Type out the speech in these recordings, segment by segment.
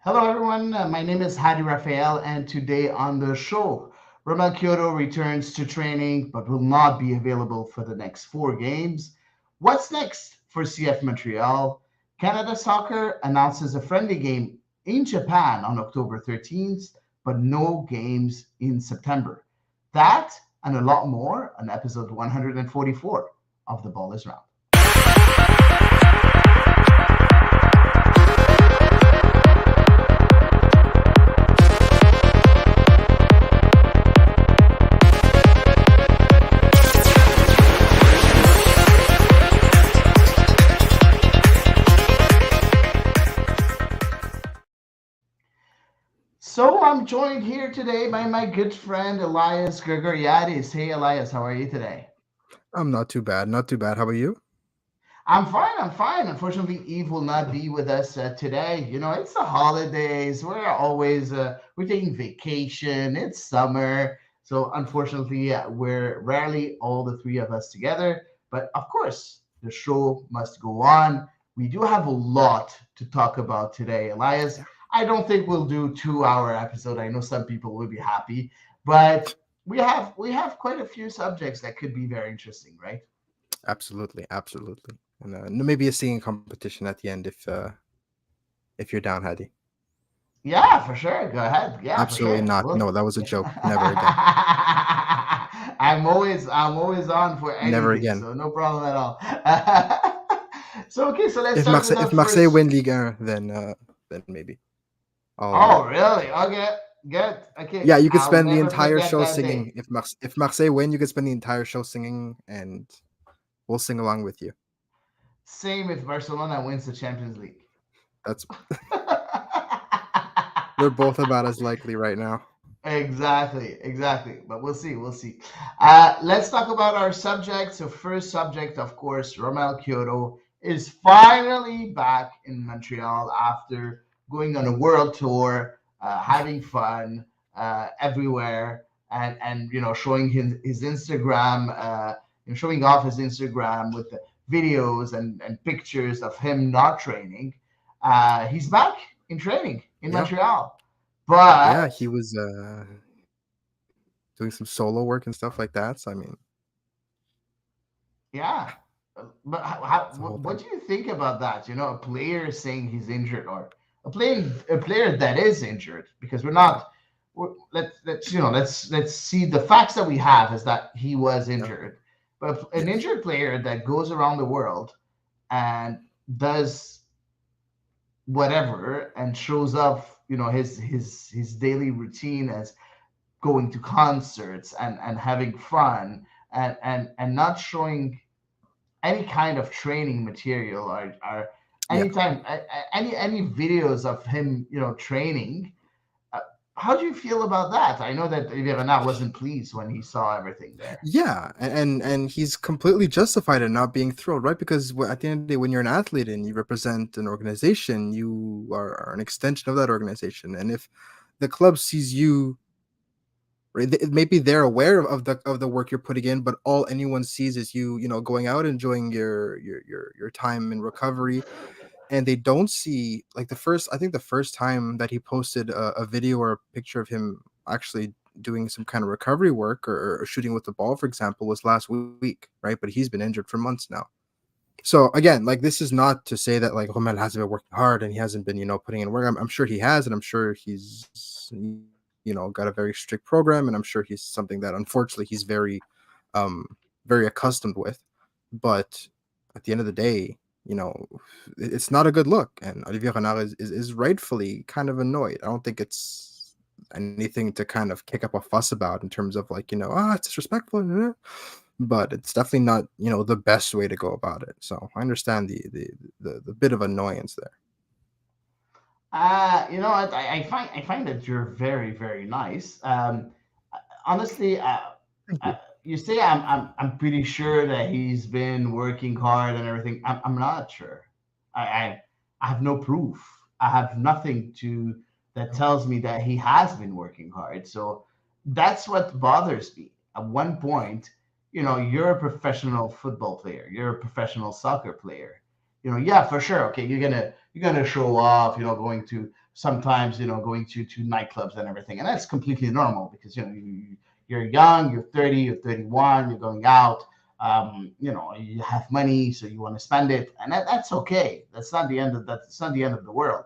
Hello, everyone. My name is Hadi Raphael, and today on the show, Romel Kyoto returns to training but will not be available for the next four games. What's next for CF Montreal? Canada Soccer announces a friendly game in Japan on October 13th, but no games in September. That and a lot more on episode 144 of The Ball is Round. So I'm joined here today by my good friend Elias Gregoriadis. Hey Elias, how are you today? I'm not too bad. Not too bad. How about you? I'm fine. I'm fine. Unfortunately, Eve will not be with us today. You know, it's the holidays. We're taking vacation. It's summer, so unfortunately, we're rarely all the three of us together. But of course, the show must go on. We do have a lot to talk about today, Elias. Yeah, I don't think we'll do 2 hour episode. I know some people will be happy, but we have quite a few subjects that could be very interesting, right? absolutely, absolutely. And maybe a singing competition at the end if you're down, Hadi. Yeah, for sure. Go ahead. Yeah, for Absolutely sure. not. Well, No, that was a joke. Never again. I'm always on for Never anything, again. so no problem at all. So okay, so let's If start with Marseille our if Marseille first. win Ligue 1, then maybe I'll Oh, really? Okay, good. Okay, yeah, you could I'll spend the never entire forget show that singing. day. If Marseille win, you could spend the entire show singing, and we'll sing along with you. Same if Barcelona wins the Champions League. That's they're both about as likely right now. Exactly, exactly. But we'll see, we'll see. Let's talk about our subject. So, first subject, of course, Romel Kyoto is finally back in Montreal after going on a world tour, having fun everywhere, and showing his Instagram, showing off his Instagram with the videos and pictures of him not training. He's back in training in Yeah, Montreal, yeah. but He was doing some solo work and stuff like that. So I mean, yeah, but it's a whole what thing. do you think about that? A player saying he's injured, or a player that is injured, because we're not. Let's see the facts that we have is that he was Yeah. injured, but an Yes. injured player that goes around the world and does whatever and shows up, his daily routine as going to concerts and having fun and not showing any kind of training material or Yeah. anytime any videos of him training. uh, how do you feel about that? I know that Verona wasn't pleased when he saw everything there. Yeah, and he's completely justified in not being thrilled, right? Because at the end of the day, when you're an athlete and you represent an organization, you are an extension of that organization. And if the club sees you, right, maybe they're aware of the work you're putting in, but all anyone sees is you, going out enjoying your time in recovery, and they don't see like I think the first time that he posted a video or a picture of him actually doing some kind of recovery work or shooting with the ball, for example, was last week, right? But he's been injured for months now. So again, like, this is not to say that like Rommel hasn't been working hard and he hasn't been, putting in work. I'm sure he has, and I'm sure he's, got a very strict program, and I'm sure he's something that unfortunately he's um very accustomed with. But at the end of the day, you know, it's not a good look, and Olivier Renard is rightfully kind of annoyed. I don't think it's anything to kind of kick up a fuss about in terms of like, it's disrespectful, but it's definitely not, the best way to go about it. So I understand the bit of annoyance there. You know what, I find that you're very, very nice. Honestly, Thank uh, you. you say I'm pretty sure that he's been working hard and everything. I'm not sure. I have no proof. I have nothing to that No. tells me that he has been working hard. So that's what bothers me. At one point, you're a professional football player. You're a professional soccer player. Yeah, for sure. Okay, you're gonna show off. Going to sometimes going to nightclubs and everything, and that's completely normal because you're young, you're 30, you're 31, you're going out. You have money, so you want to spend it, and that's okay. That's not the end of the world.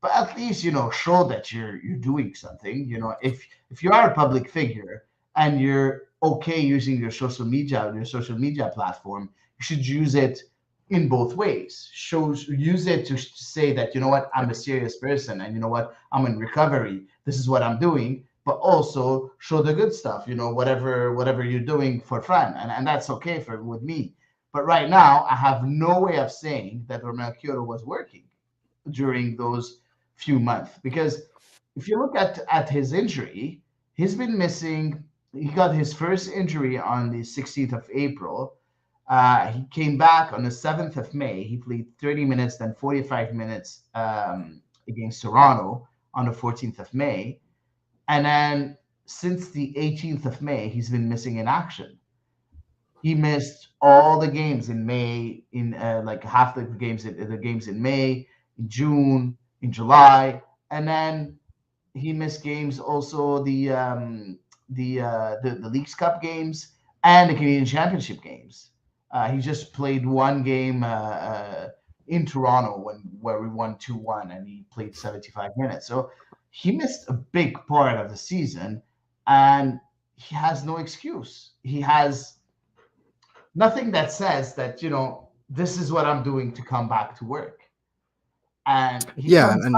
But at least show that you're doing something. If you are a public figure and you're okay using your social media platform, you should use it in both ways. Use it to say that I'm a serious person, and I'm in recovery. This is what I'm doing, but also show the good stuff. Whatever you're doing for fun, and that's okay for with me. But right now, I have no way of saying that Romel Kyoto was working during those few months, because if you look at his injury, he's been missing. He got his first injury on the 16th of April. He came back on the 7th of May. He played 30 minutes, then 45 minutes against Toronto on the 14th of May. And then since the 18th of May, he's been missing in action. He missed all the games in May, in like half the games in May, in June, in July, and then he missed games also the Leagues Cup games and the Canadian Championship games. He just played one game in Toronto where we won 2-1, and he played 75 minutes. So he missed a big part of the season, and he has no excuse. He has nothing that says that this is what I'm doing to come back to work. And he Yeah, comes and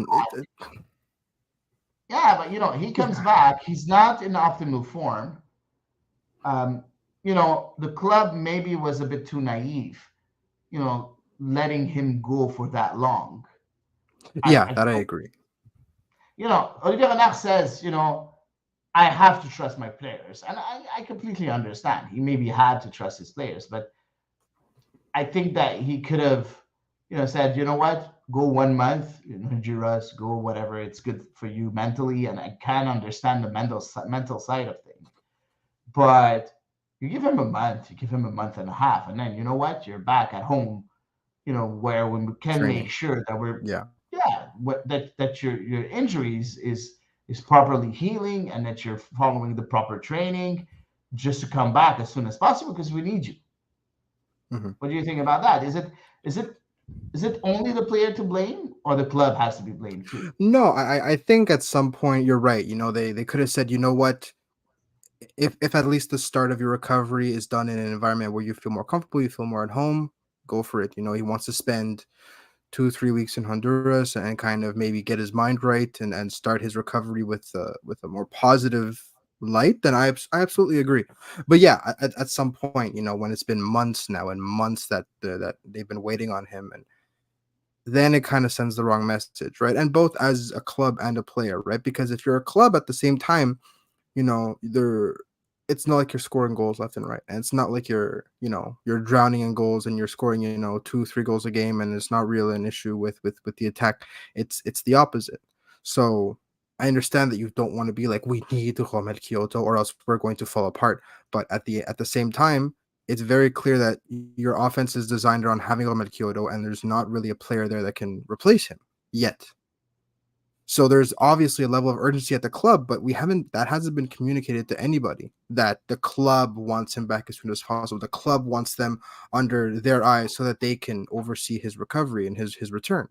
Yeah, but he comes yeah, back. He's not in optimal form. Um, the club maybe was a bit too naive, letting him go for that long. yeah, I that I don't, agree. Olivier Renard says, I have to trust my players, and I completely understand. He maybe had to trust his players, but I think that he could have, said, what, go 1 month, Honduras, go whatever, it's good for you mentally, and I can understand the mental side of things. But you give him a month, you give him a month and a half, and then you're back at home, where we can make Training. sure that Yeah. that your injuries is properly healing, and that you're following the proper training just to come back as soon as possible, because we need you. Mhm. What do you think about that? Is it only the player to blame, or the club has to be blamed too? No, I think at some point you're right. They could have said, you know what, if at least the start of your recovery is done in an environment where you feel more comfortable, you feel more at home, go for it. He wants to spend 2 3 weeks in Honduras and kind of maybe get his mind right and start his recovery with a more positive light. Then I absolutely agree. But yeah, at some point, when it's been months now and months that they've been waiting on him, and then it kind of sends the wrong message, right? And both as a club and a player, right? Because if you're a club at the same time, there it's not like you're scoring goals left and right, and it's not like you're drowning in goals and you're scoring 2 3 goals a game, and it's not really an issue with the attack. It's the opposite. So I understand that you don't want to be like, we need to Romel Kyoto or else we're going to fall apart, but at the same time, it's very clear that your offense is designed around having Romel Kyoto, and there's not really a player there that can replace him yet. So there's obviously a level of urgency at the club, but that hasn't been communicated to anybody, that the club wants him back as soon as possible. The club wants them under their eyes so that they can oversee his recovery and his return.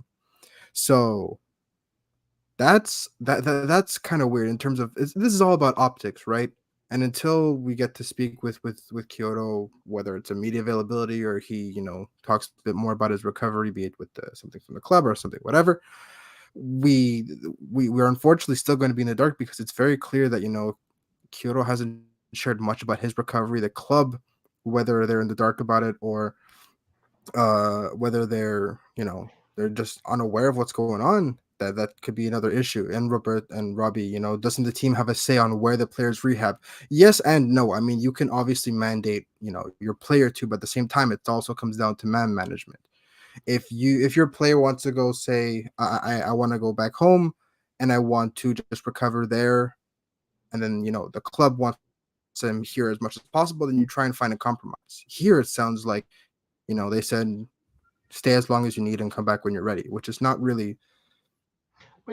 So that's kind of weird in terms of this is all about optics, right? And until we get to speak with Kyoto, whether it's a media availability or he talks a bit more about his recovery, be it with something from the club or something, whatever, we we're unfortunately still going to be in the dark, because it's very clear that Kyoto hasn't shared much about his recovery. The club, whether they're in the dark about it or whether they're just unaware of what's going on, that could be another issue. And Robert and Robbie, doesn't the team have a say on where the players rehab? Yes and no. I mean, you can obviously mandate your player to, but at the same time, it also comes down to man management. If your player wants to go, say, I want to go back home and I want to just recover there, and then the club wants him here as much as possible, then you try and find a compromise. Here it sounds like they said, stay as long as you need and come back when you're ready, which is not really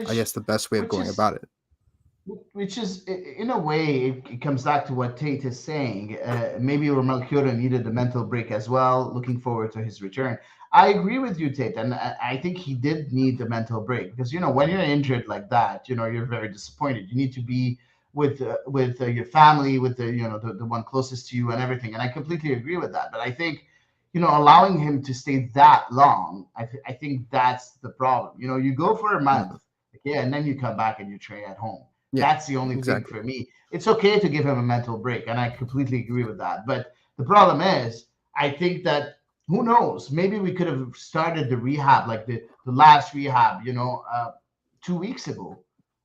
I which guess the best way of which going is about it. which is in a way it comes back to what Tate is saying. Maybe Romel Kyoto needed a mental break as well. Looking forward to his return. I agree with you, Tate, and I think he did need the mental break because when you're injured like that, you're very disappointed. You need to be with your family, with the one closest to you, and everything. And I completely agree with that. But I think allowing him to stay that long, I think that's the problem. You go for a month, Mhm. okay, and then you come back and you train at home. Yeah, That's the only thing exactly. for me. It's okay to give him a mental break, and I completely agree with that. But the problem is, I think that who knows? Maybe we could have started the rehab, like the last rehab, 2 weeks ago,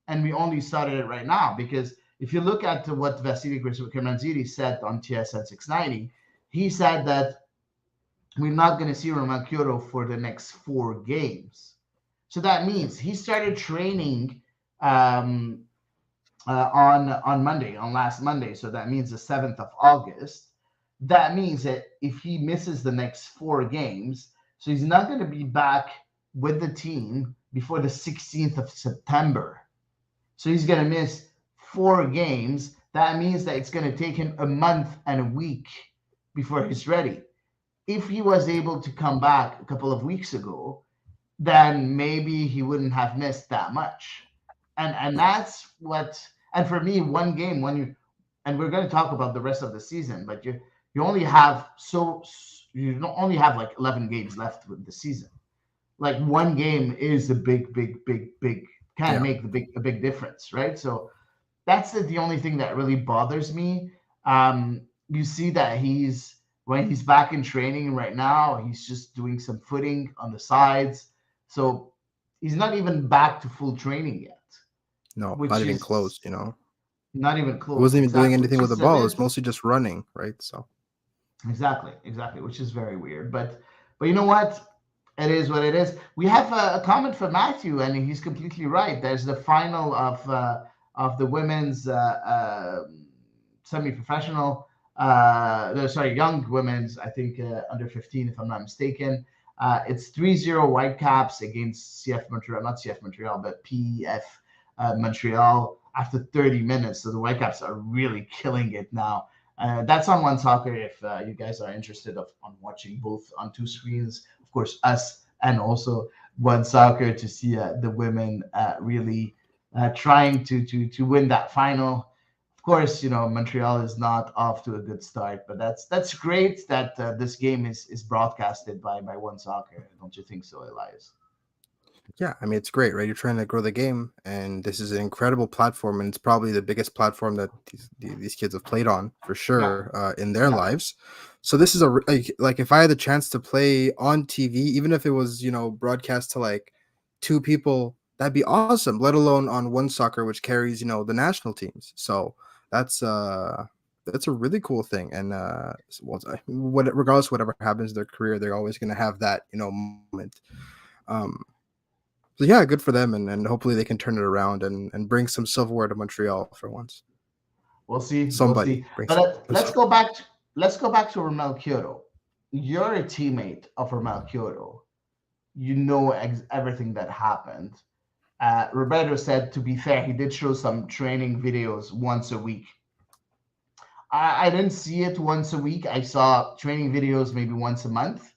and we only started it right now because if you look at what Vasily Kermanziri said on TSN 690, he said that we're not going to see Roman Kyoto for the next 4 games. So that means he started training um, on Monday, on last Monday. So that means the 7th of August. That means that if he misses the next 4 games, so he's not going to be back with the team before the 16th of September. So he's going to miss 4 games. That means that it's going to take him a month and a week before he's ready. If he was able to come back a couple of weeks ago, then maybe he wouldn't have missed that much. And that's what. And for me, 1 game when you, and we're going to talk about the rest of the season, but you only have you don't only have like 11 games left with the season. Like 1 game is a big can Yeah. make a big difference, right? So that's the only thing that really bothers me. You see that when he's back in training right now, he's just doing some footing on the sides. So he's not even back to full training yet, No, not which even is close, you know. not even He close. wasn't even doing Exactly, anything which with the is a ball. It bit was mostly just running, right? So, exactly, which is very weird. But you know what? It is what it is. We have a comment from Matthew, and he's completely right. There's the final of the women's semi-professional. No, sorry, young women's. I think under 15, if I'm not mistaken. It's 3-0 Whitecaps against CF Montreal, not CF Montreal, but PF Montreal after 30 minutes. So the Whitecaps are really killing it now. That's on One Soccer if you guys are interested on watching both on two screens. Of course, us and also One Soccer to see the women really trying to win that final. Of course, Montreal is not off to a good start, but that's great that this game is broadcasted by One Soccer. Don't you think so, Elias? yeah, I mean, it's great, right? You're trying to grow the game, and this is an incredible platform, and it's probably the biggest platform that these kids have played on for Yeah, sure in their yeah, lives. So this is like if I had the chance to play on TV, even if it was broadcast to like two people, that'd be awesome. Let alone on One Soccer, which carries the national teams. So that's uh that's a really cool thing, and regardless of whatever happens in their career, they're always going to have that moment. Um, so yeah, good for them, and hopefully they can turn it around and bring some silverware to Montreal for once. we'll see, we'll Somebody see. bring But some. let's go back to Romel Kyoto. You're a teammate of Romel Kyoto. You know everything that happened. Roberto said, to be fair, he did show some training videos once a week. I didn't see it once a week. I saw training videos maybe once a month,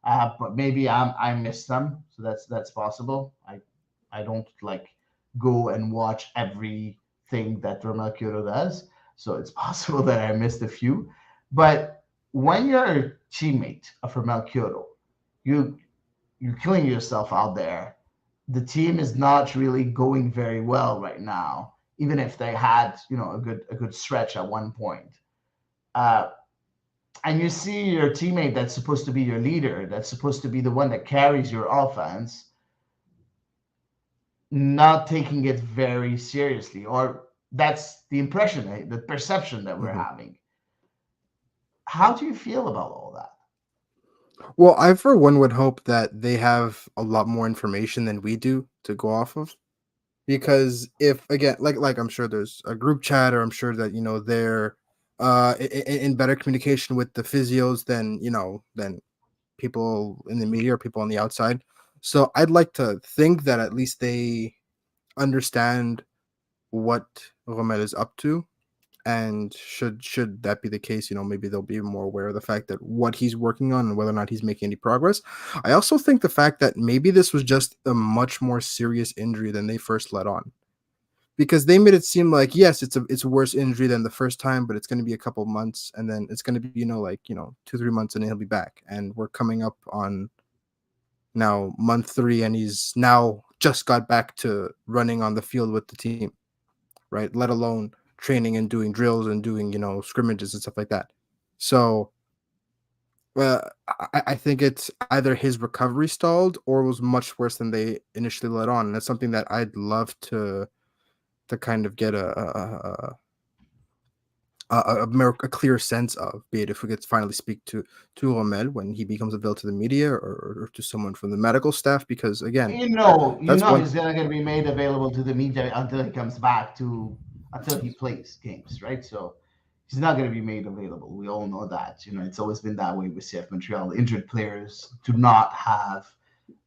but maybe I missed them, so that's possible. I don't like go and watch everything that Romel Kyoto does, so it's possible that I missed a few. But when you're a teammate of Romel Kyoto, you you're killing yourself out there. The team is not really going very well right now, even if they had a good stretch at one point. Uh, and you see your teammate that's supposed to be your leader, that's supposed to be the one that carries your offense, not taking it very seriously, or that's the impression, the perception that we're Mhm. having. How do you feel about all that? Well, I for one would hope that they have a lot more information than we do to go off of. Because if again, like I'm sure there's a group chat, or I'm sure that they're in better communication with the physios than people in the media or people on the outside. So I'd like to think that at least they understand what Rommel is up to, and should that be the case, maybe they'll be more aware of the fact that what he's working on and whether or not he's making any progress. I also think the fact that maybe this was just a much more serious injury than they first let on, because they made it seem like, yes, it's a worse injury than the first time, but it's going to be a couple months, and then it's going to be, 2-3 months, and then he'll be back. And we're coming up on now month 3, and he's now just got back to running on the field with the team, right? Let alone training and doing drills and doing, scrimmages and stuff like that. So I think it's either his recovery stalled or was much worse than they initially let on. And that's something that I'd love to kind of get a clear sense of, be it if we could finally speak to Rommel when he becomes available to the media, or to someone from the medical staff, because again, that's one. He's gonna be made available to the media until he comes back to until he plays games, right? So he's not gonna be made available. We all know that. It's always been that way with CF Montreal. Injured players do not have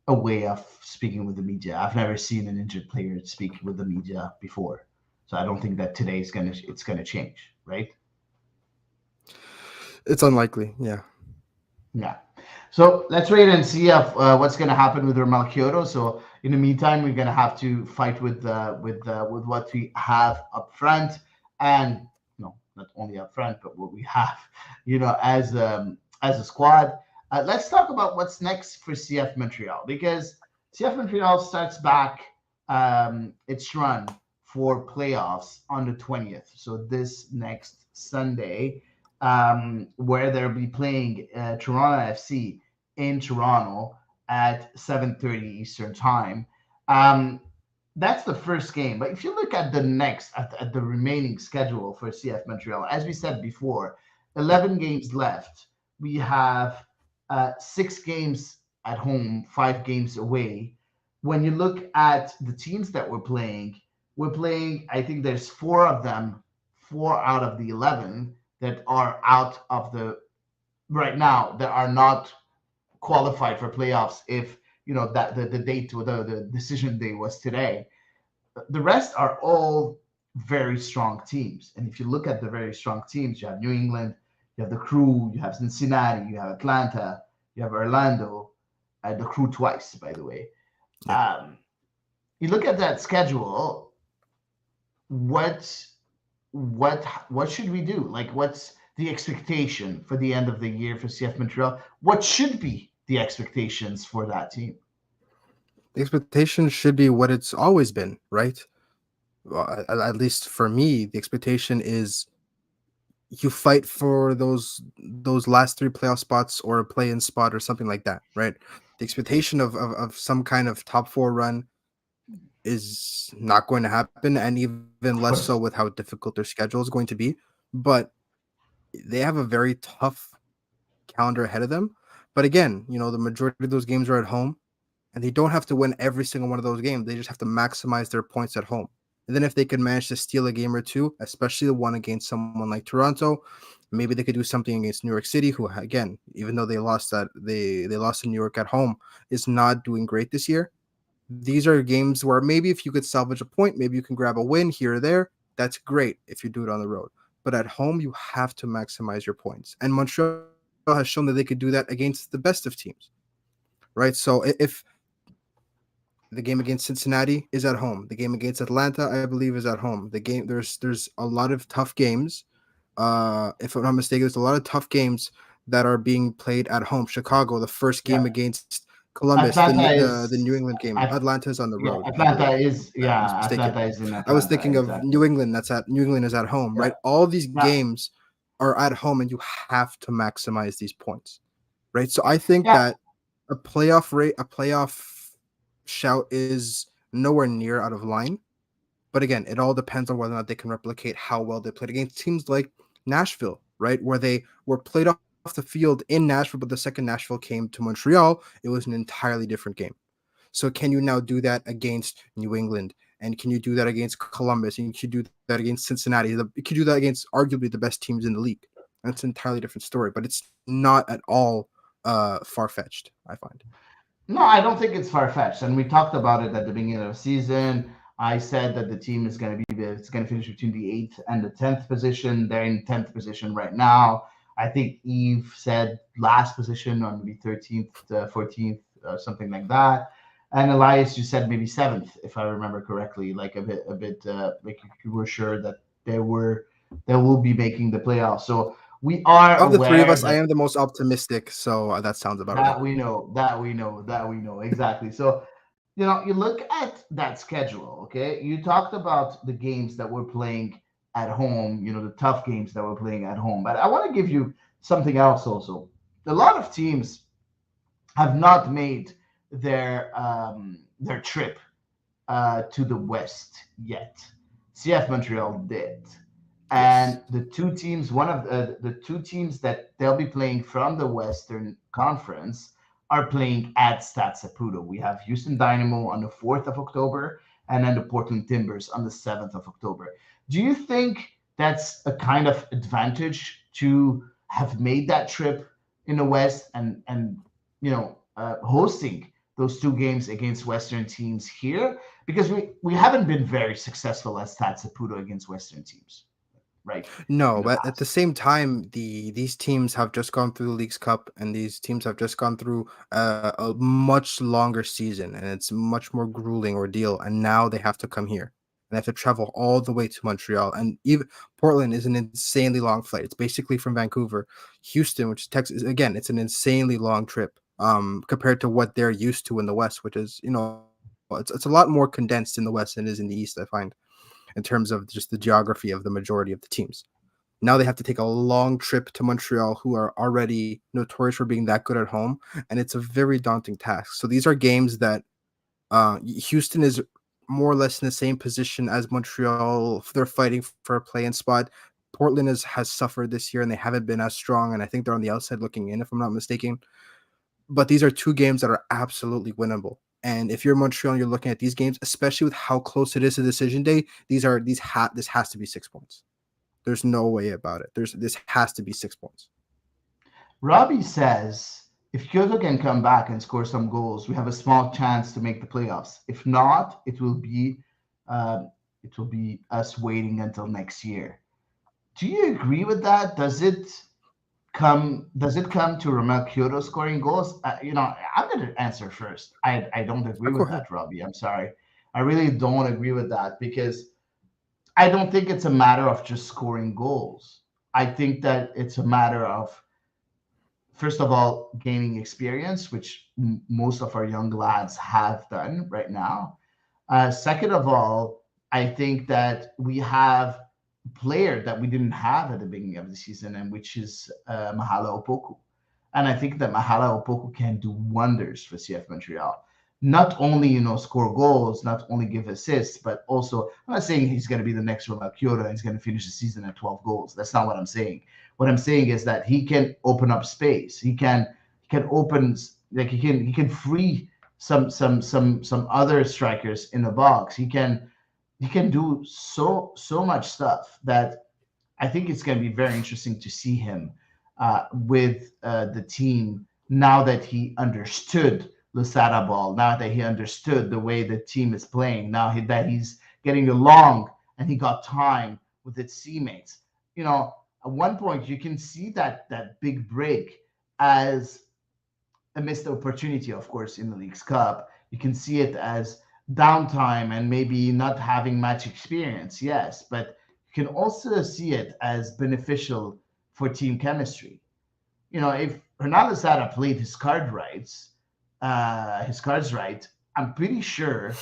a way of speaking with the media. I've never seen an injured player speak with the media before, so I don't think that today it's gonna change, right? It's unlikely, yeah. Yeah. So let's wait and see if, what's going to happen with Ramal Kyoto. So in the meantime, we're going to have to fight with what we have up front, and not only up front, but what we have, as a squad. Let's talk about what's next for CF Montreal, because CF Montreal starts back its run for playoffs on the 20th. So this next Sunday, where they'll be playing Toronto FC in Toronto at 7:30 Eastern Time. Um, that's the first game. But if you look at at the remaining schedule for CF Montreal, as we said before, 11 games left. We have 6 games at home, 5 games away. When you look at the teams that we're playing, I think there's 4 of them, 4 out of the 11 that are out of the right now, that are not qualified for playoffs if that the date or the decision day was today. The rest are all very strong teams. And if you look at the very strong teams, you have New England, you have the Crew, you have Cincinnati, you have Atlanta, you have Orlando, the Crew twice, by the way. Yeah. You look at that schedule. What what should we do? Like, what's the expectation for the end of the year for CF Montreal? What should be the expectations for that team? The expectation should be what it's always been, right? Well, at least for me, the expectation is you fight for those last 3 playoff spots, or a play-in spot, or something like that, right? The expectation of some kind of top 4 run is not going to happen, and even less Of so with course. how difficult their schedule is going to be. But they have a very tough calendar ahead of them. But again, the majority of those games are at home, and they don't have to win every single one of those games. They just have to maximize their points at home. And then if they could manage to steal a game or two, especially the one against someone like Toronto, maybe they could do something against New York City, who again, even though they lost to New York at home, is not doing great this year. These are games where maybe if you could salvage a point, maybe you can grab a win here or there. That's great if you do it on the road. But at home, you have to maximize your points. And Montreal has shown that they could do that against the best of teams, right? So if the game against Cincinnati is at home, the game against Atlanta, I believe, is at home. There's a lot of tough games. If I'm not mistaken, there's a lot of tough games that are being played at home. Chicago, the first game Yeah. against Columbus, Atlanta the New is England game. At, Atlanta is on the yeah, road, I Atlanta believe. is I was yeah, mistaken. Atlanta is in I was Atlanta, thinking of exactly. New England is at home, Yeah. right? All these Yeah. games are at home, and you have to maximize these points, right? So I think Yeah. that a playoff shout is nowhere near out of line. But again, it all depends on whether or not they can replicate how well they played against teams like Nashville, right? Where they were played off the field in Nashville, but the second Nashville came to Montreal, it was an entirely different game. So can you now do that against New England? And can you do that against Columbus? And can you do that against Cincinnati? You can do that against arguably the best teams in the league. That's an entirely different story, but it's not at all far-fetched, I find. No, I don't think it's far fetched, and we talked about it at the beginning of the season. I said that the team is going to be it's going to finish between the 8th and the 10th position. They're in 10th position right now. I think Eve said last position on maybe 13th, 14th, or something like that. And Elias, you said maybe 7th, if I remember correctly, like like you were sure that they will be making the playoffs. So we are Of the three of aware us, I that am the most optimistic, so that sounds about right. that we know exactly. So you look at that schedule. Okay, you talked about the games that we're playing at home. The tough games that we're playing at home. But I want to give you something else also. A lot of teams have not made their trip to the West yet. CF Montreal did. Yes. And the two teams, one of the two teams that they'll be playing from the Western Conference are playing at Stade Saputo. We have Houston Dynamo on the 4th of October and then the Portland Timbers on the 7th of October. Do you think that's a kind of advantage to have made that trip in the West and hosting those two games against Western teams here? Because we haven't been very successful as Stade Saputo against Western teams, right, in No, the but at the past. same time, these teams have just gone through the League's Cup, and these teams have just gone through a much longer season, and it's much more grueling ordeal. And now they have to come here, and they have to travel all the way to Montreal, and even Portland is an insanely long flight. It's basically from Vancouver, Houston, which is Texas. Again, it's an insanely long trip, compared to what they're used to in the West, which is it's a lot more condensed in the West than it is in the East. I find in terms of just the geography of the majority of the teams. Now they have to take a long trip to Montreal, who are already notorious for being that good at home, and it's a very daunting task. So these are games that Houston is more or less in the same position as Montreal. They're fighting for a play-in spot. Portland has suffered this year, and they haven't been as strong. And I think they're on the outside looking in, if I'm not mistaken. But these are two games that are absolutely winnable. And if you're Montreal and you're looking at these games, especially with how close it is to decision day, this has to be 6 points. There's no way about it. This has to be 6 points. Robbie says if Kyoto can come back and score some goals, we have a small chance to make the playoffs. If not, uh, it will be us waiting until next year. Do you agree with that? Does it come to Romel Kyoto scoring goals? I'm going to answer first. I don't agree Go with ahead. that, Robbie. I'm sorry. I really don't agree with that because I don't think it's a matter of just scoring goals. I think that it's a matter of, first of all, gaining experience, which most of our young lads have done right now. Second of all, I think that we have a player that we didn't have at the beginning of the season, and which is Mahala Opoku. And I think that Mahala Opoku can do wonders for CF Montreal. Not only score goals, not only give assists, but also I'm not saying he's going to be the next Romel Kyoto and he's going to finish the season at 12 goals. That's not what I'm saying. What I'm saying is that he can open up space. He can open, like he can free some other strikers in the box. He can do so much stuff that I think it's going to be very interesting to see him with the team now that he understood Lusada ball, now that he understood the way the team is playing, that he's getting along and he got time with his teammates. At one point you can see that big break as a missed opportunity, of course, in the League's Cup. You can see it as downtime and maybe not having much experience, yes, but you can also see it as beneficial for team chemistry. If Ronaldo Sada played his cards right, I'm pretty sure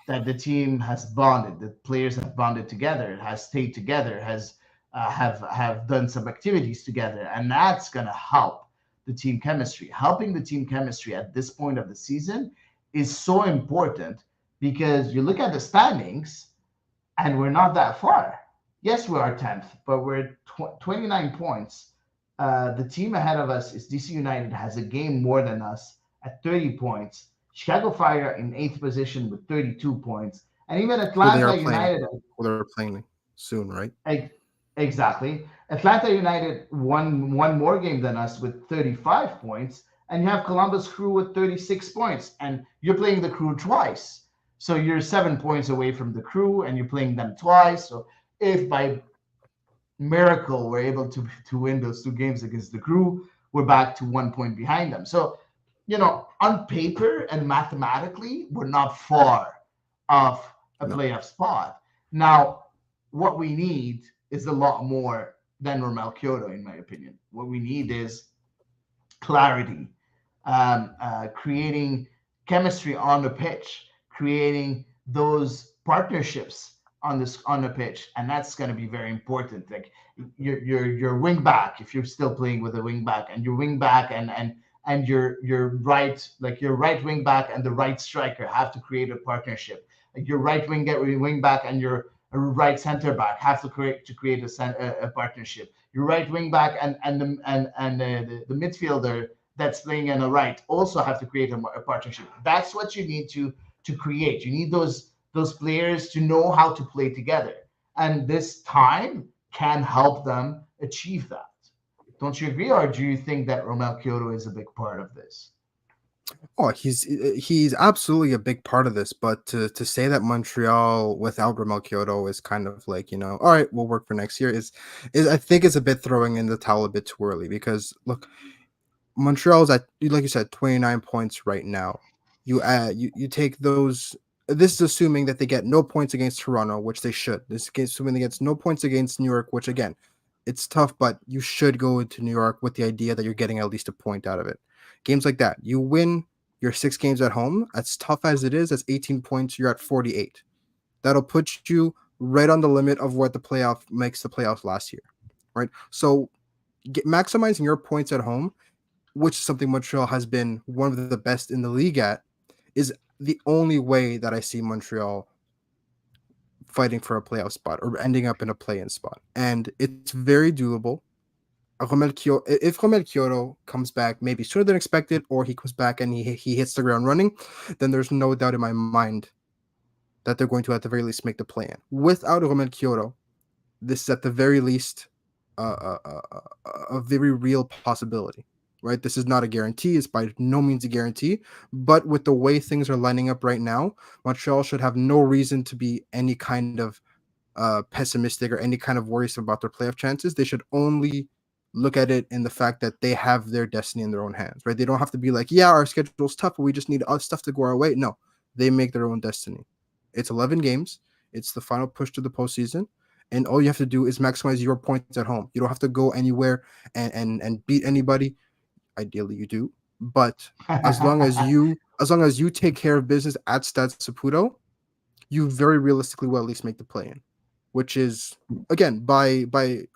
that the team has bonded, the players have bonded together, has stayed together, has have done some activities together, and that's gonna help the team chemistry. Helping the team chemistry at this point of the season is so important because you look at the standings and we're not that far. Yes, we are 10th, but we're 29 points. The team ahead of us is DC United, has a game more than us at 30 points. Chicago Fire in 8th position with 32 points. And even Who they Atlanta are playing? United, Who they're playing soon, right? exactly. Atlanta United won one more game than us with 35 points. And you have Columbus Crew with 36 points. And you're playing the Crew twice. So you're 7 points away from the crew, and you're playing them twice. So if by miracle we're able to win those two games against the crew, we're back to 1 point behind them. So on paper and mathematically, we're not far off a No. playoff spot. Now, what we need is a lot more than Romel Kyoto, in my opinion. What we need is clarity, creating chemistry on the pitch, creating those partnerships on the pitch, and that's going to be very important. Like your wing back, if you're still playing with a wing back, and your wing back and your right wing back and the right striker have to create a partnership. Like your right wing back and your right center back have to create a partnership. Your right wing back and the midfielder that's playing on the right also have to create a partnership. That's what you need to create. You need those players to know how to play together, and this time can help them achieve that. Don't you agree, or do you think that Romel Kyoto is a big part of this? Oh, he's absolutely a big part of this. But to say that Montreal without Romel Kyoto is kind of like, all right, we'll work for next year is I think is a bit throwing in the towel a bit too early, because look, Montreal's at, like you said, 29 points right now. You take those. This is assuming that they get no points against Toronto, which they should. This is assuming they get no points against New York, which again, it's tough, but you should go into New York with the idea that you're getting at least a point out of it. Games like that, you win your 6 games at home. As tough as it is, that's 18 points. You're at 48. That'll put you right on the limit of what the playoff makes the playoffs last year, right? So maximizing your points at home, which is something Montreal has been one of the best in the league at, is the only way that I see Montreal fighting for a playoff spot or ending up in a play-in spot. And it's very doable. If Romel Kyoto comes back maybe sooner than expected, or he comes back and he hits the ground running, then there's no doubt in my mind that they're going to at the very least make the play-in. Without Romel Kyoto, this is at the very least a very real possibility, right? This is not a guarantee. It's by no means a guarantee. But with the way things are lining up right now, Montreal should have no reason to be any kind of pessimistic or any kind of worrisome about their playoff chances. They should only look at it in the fact that they have their destiny in their own hands, right? They don't have to be like, yeah, our schedule's tough, but we just need stuff to go our way. No, they make their own destiny. It's 11 games. It's the final push to the postseason. And all you have to do is maximize your points at home. You don't have to go anywhere and beat anybody. Ideally, you do. But as long as you take care of business at Stade Saputo, you very realistically will at least make the play in, which is again by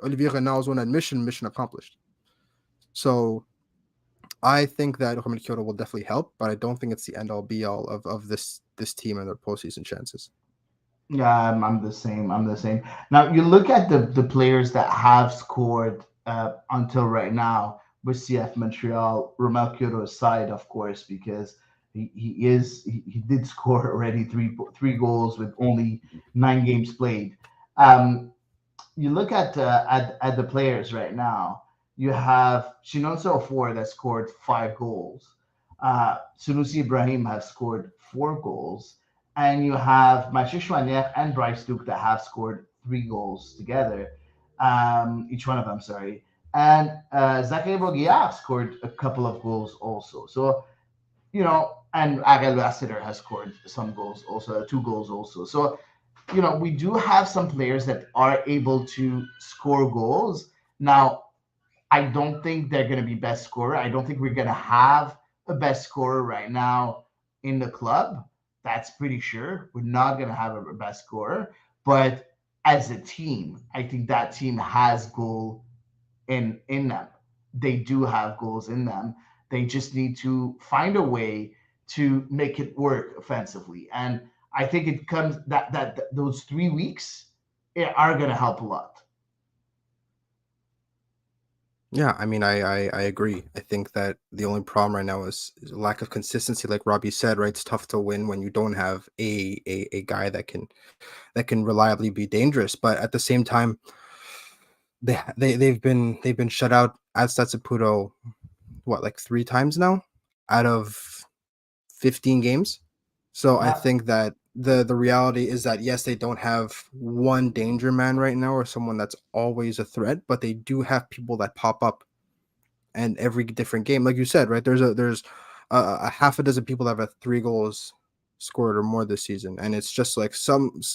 Olivier Renard's own admission, mission accomplished. So I think that Romel Kyoto will definitely help, but I don't think it's the end all be all of this team and their postseason chances. Yeah, I'm the same. I'm the same. Now you look at the players that have scored until right now with CF Montreal, Romel Kyoto aside, of course, because he did score already three goals with only 9 games played. Um, you look at the players right now. You have Chinonso Four that scored 5 goals. Sunusi Ibrahim has scored 4 goals, and you have Mathieu Chouanière and Bryce Duke that have scored 3 goals together. Each one of them, sorry. And Zachary Boguillard scored a couple of goals also. So and Ariel Lassiter has scored some goals also, 2 goals also. So we do have some players that are able to score goals. Now, I don't think they're going to be best scorer. I don't think we're going to have a best scorer right now in the club. That's pretty sure. We're not going to have a best scorer. But as a team, I think that team has goal in them. They do have goals in them. They just need to find a way to make it work offensively. And I think it comes that those 3 weeks are going to help a lot. Yeah, I mean, I agree. I think that the only problem right now is a lack of consistency, like Robbie said, right? It's tough to win when you don't have a guy that can reliably be dangerous. But at the same time, they've been shut out at Satsuputo, what, like 3 times now out of 15 games. So I Yeah. think that the reality is that yes, they don't have one danger man right now or someone that's always a threat, but they do have people that pop up and every different game, like you said, right? There's a half a dozen people that have 3 goals scored or more this season, and it's just like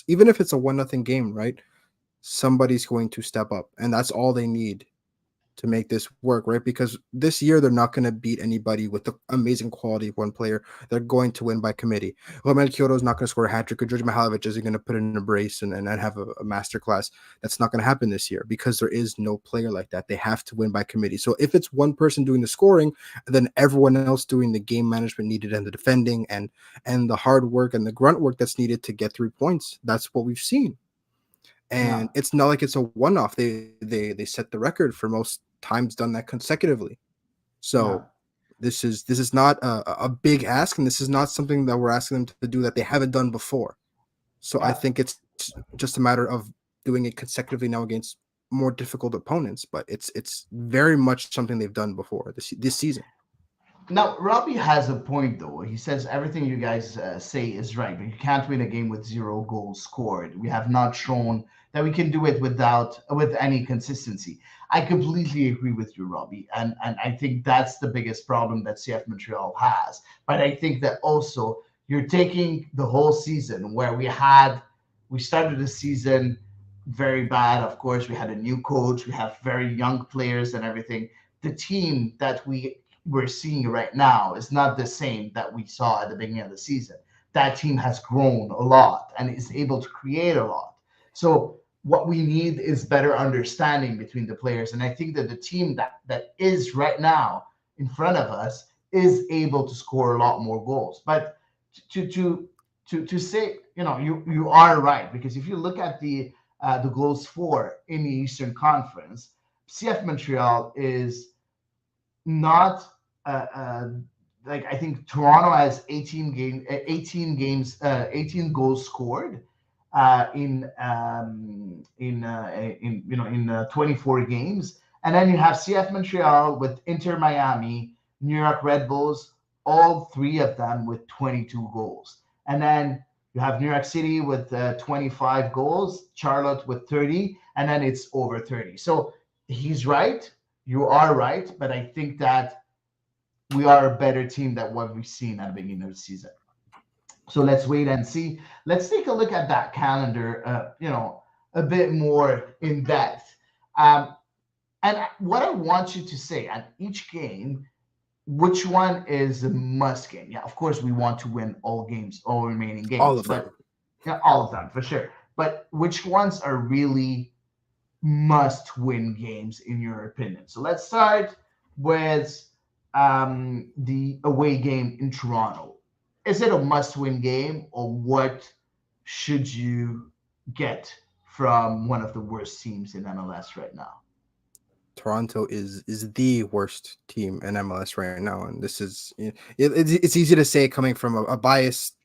even if it's a 1-0 game, right? Somebody's going to step up, and that's all they need to make this work, right? Because this year they're not going to beat anybody with the amazing quality of one player. They're going to win by committee. Romel Kyoto is not going to score a hat trick, or George Mihailovic isn't going to put in a brace and have a master class. That's not going to happen this year because there is no player like that. They have to win by committee. So if it's one person doing the scoring, then everyone else doing the game management needed and the defending and the hard work and the grunt work that's needed to get 3 points. That's what we've seen, Yeah, and it's not like it's a one-off. They set the record for most times done that consecutively. yeah, So this is not a big ask, and this is not something that we're asking them to do that they haven't done before. So I yeah. think it's just a matter of doing it consecutively now against more difficult opponents, but it's very much something they've done before this season. Now, Robbie has a point, though. He says everything you guys say is right, but you can't win a game with 0 goals scored. We have not shown that we can do it with any consistency. I completely agree with you, Robbie, and I think that's the biggest problem that CF Montreal has. But I think that also you're taking the whole season where we started the season very bad. Of course, we had a new coach, we have very young players and everything. The team that we're seeing right now is not the same that we saw at the beginning of the season. That team has grown a lot and is able to create a lot. So what we need is better understanding between the players. And I think that the team that is right now in front of us is able to score a lot more goals. But to to to say, you are right, because if you look at the goals for in the Eastern Conference, CF Montreal is not like, I think Toronto has 18 games, 18 goals scored in 24 games, and then you have CF Montreal with Inter Miami, New York Red Bulls, all three of them with 22 goals, and then you have New York City with 25 goals, Charlotte with 30, and then it's over 30. So he's right, you are right, but I think that we are a better team than what we've seen at the beginning of the season. So let's wait and see. Let's take a look at that calendar, a bit more in depth. Um, and what I want you to say at each game, which one is a must game? Yeah, of course, we want to win all games, all remaining All games, of them. but yeah, all of them for sure. But which ones are really must win games in your opinion? So let's start with the away game in Toronto. Is it a must win game, or what should you get from one of the worst teams in MLS right now? Toronto is the worst team in MLS right now, and this is it's easy to say coming from a biased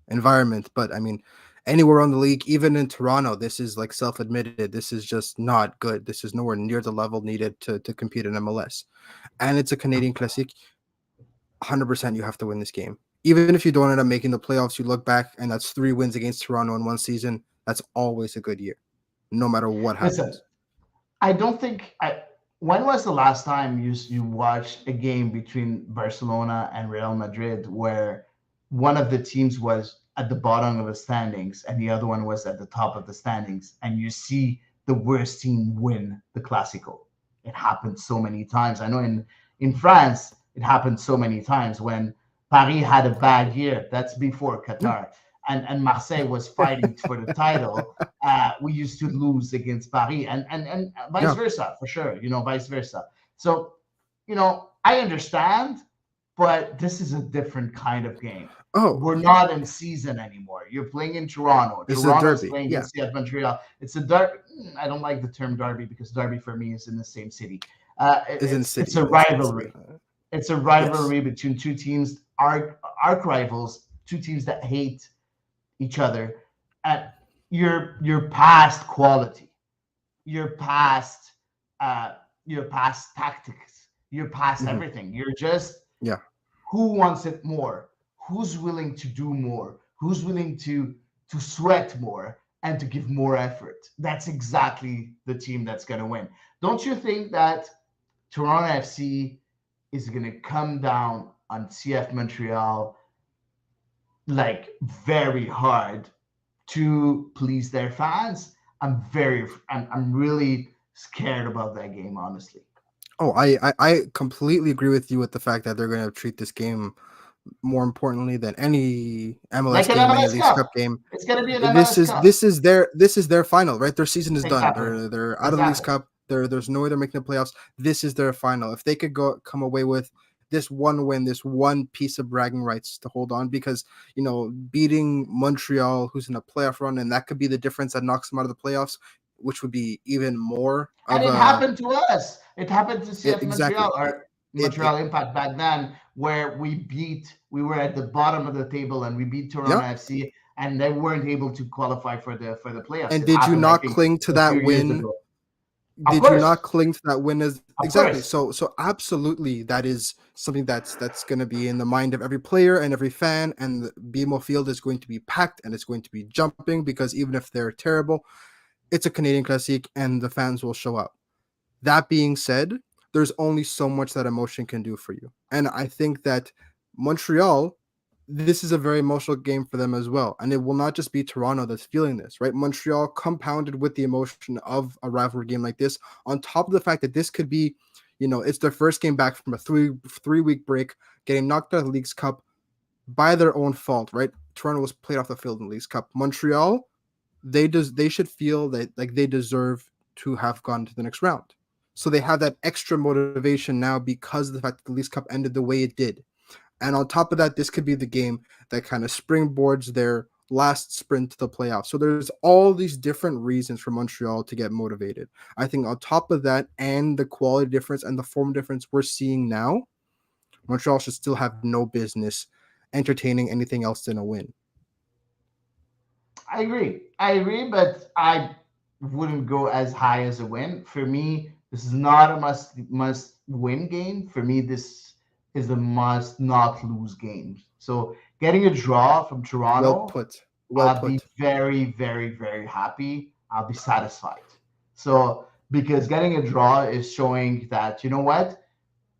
environment, but I mean anywhere on the league, even in Toronto, this is like self-admitted. This is just not good. This is nowhere near the level needed to compete in MLS, and it's a Canadian Classic. 100% you have to win this game. Even if you don't end up making the playoffs, you look back and that's 3 wins against Toronto in one season. That's always a good year, no matter what Listen, happens. I don't think I. When was the last time you watched a game between Barcelona and Real Madrid where one of the teams was at the bottom of the standings and the other one was at the top of the standings, and you see the worst team win the Classico? It happened so many times. I know in France it happened so many times when Paris had a bad year. That's before Yeah, Qatar, and Marseille was fighting for the title. We used to lose against Paris, and vice yeah. versa, for sure, vice versa. So, I understand, but this is a different kind of game. Oh, We're not in season anymore. You're playing in Toronto. this is a Toronto is derby. playing Yeah, against CF Montreal. It's a derby. I don't like the term derby because derby for me is in the same city. is in It's city. a It's rivalry. It's a yes. rivalry between two teams, arch rivals, two teams that hate each other, at your past quality, your past uh, your past tactics, your past Hmm. everything. You're just, Yeah. who wants it more? Who's willing to do more? who's willing to sweat more and to give more effort. That's exactly the team that's going to win. Don't you think that Toronto FC is going to come down on CF Montreal like very hard to please their fans? I'm really scared about that game, honestly. Oh, I completely agree with you with the fact that they're going to treat this game more importantly than any MLS Like an game, any MLS Leagues Cup Cup. game. It's going to be an This MLS is Cup. this is their this is their final, right? Their season is done. Exactly. They're out of the Leagues Exactly. Cup. There's no way they're making the playoffs. This is their final. If they could come away with this one win, this one piece of bragging rights to hold on, because beating Montreal, who's in a playoff run, and that could be the difference that knocks them out of the playoffs, which would be even more And of it a happened to us. It happened to CF exactly Montreal or it Montreal Impact back then, where we were at the bottom of the table and we beat Toronto yeah. FC, and they weren't able to qualify for the playoffs. And It did you happened, I not think, cling to a few that years win? ago. Of Did you course, not cling to that win as of exactly? course. So absolutely, that is something that's going to be in the mind of every player and every fan. And the BMO Field is going to be packed and it's going to be jumping because even if they're terrible, it's a Canadian Classique and the fans will show up. That being said, there's only so much that emotion can do for you. And I think that Montreal, this is a very emotional game for them as well. And it will not just be Toronto that's feeling this, right? Montreal compounded with the emotion of a rivalry game like this, on top of the fact that this could be, it's their first game back from a three-week break, getting knocked out of the Leagues Cup by their own fault, right? Toronto was played off the field in the Leagues Cup. Montreal, they should feel that like they deserve to have gone to the next round. So they have that extra motivation now because of the fact that the Leagues Cup ended the way it did. And on top of that, this could be the game that kind of springboards their last sprint to the playoffs. So there's all these different reasons for Montreal to get motivated. I think on top of that and the quality difference and the form difference we're seeing now, Montreal should still have no business entertaining anything else than a win. I agree, but I wouldn't go as high as a win. For me, this is not a must win game. For me, this is a must not lose game. So getting a draw from Well Toronto, put. Well I'll be put. very, very, very happy. I'll be satisfied. So because getting a draw is showing that, you know what,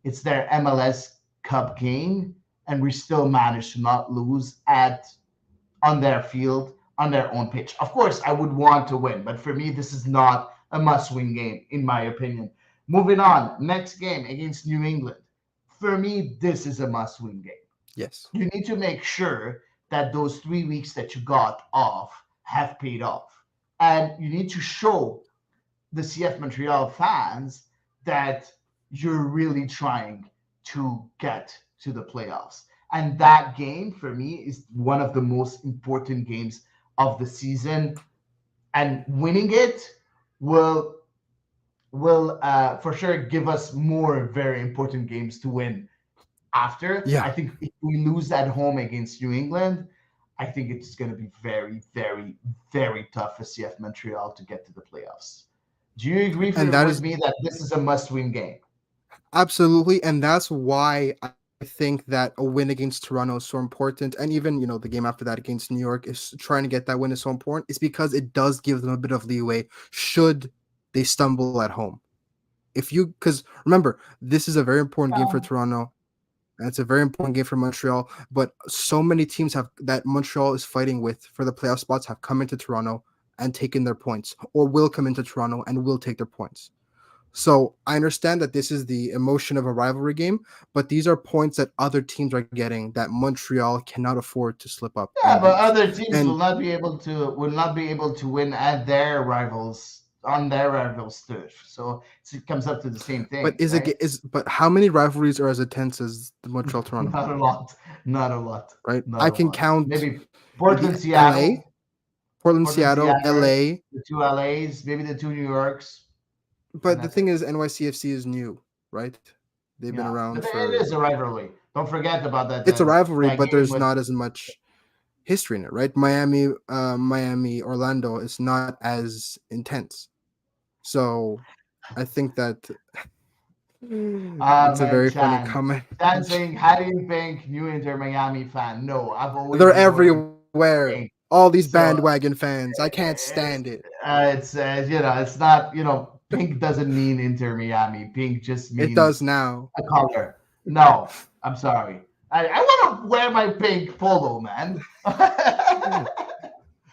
it's their MLS Cup game, and we still managed to not lose at on their field, on their own pitch. Of course, I would want to win, but for me, this is not a must win game, in my opinion. Moving on, next game against New England. For me, this is a must win game. Yes. You need to make sure that those 3 weeks that you got off have paid off. And you need to show the CF Montreal fans that you're really trying to get to the playoffs. And that game for me is one of the most important games of the season. And winning it will for sure give us more very important games to win after. Yeah. I think if we lose at home against New England, I think it's going to be very, very, very tough for CF Montreal to get to the playoffs. Do you agree And that with is me that this is a must-win game? absolutely, and that's why I think that a win against Toronto is so important, and even the game after that against New York is trying to get that win is so important. Is because it does give them a bit of leeway should they stumble at home. Because remember, this is a very important game for Toronto, and it's a very important game for Montreal. But so many teams have that Montreal is fighting with for the playoff spots have come into Toronto and taken their points, or will come into Toronto and will take their points. So I understand that this is the emotion of a rivalry game, but these are points that other teams are getting that Montreal cannot afford to slip up Yeah, and but lose. other teams And will not be able to win at their rivals on their rivals' turf. So it comes up to the same but thing, is right? it is but how many rivalries are as intense as the Montreal Toronto? Not a lot. Not a lot. Right? Not I a can lot. count Maybe maybe Portland, LA, Seattle, Portland, Portland, Seattle, Seattle, LA. the two LAs, maybe the two New Yorks, and But the that's thing it. is NYCFC is new, right? They've been Yeah, around but it is for a rivalry. Don't forget about that. it's a rivalry, That but game there's was not as much history in it, right? Miami, Orlando is not as intense. So I think that it's a man, very funny Chan. comment. Chan saying, "How do you think New Inter Miami fan?" No, I've always They're enjoyed everywhere. beware. pink. All these So bandwagon fans. I can't stand it. it's it's not pink doesn't mean Inter Miami. Pink just It does means now. a color. No, I'm sorry. I want to wear my pink polo, man.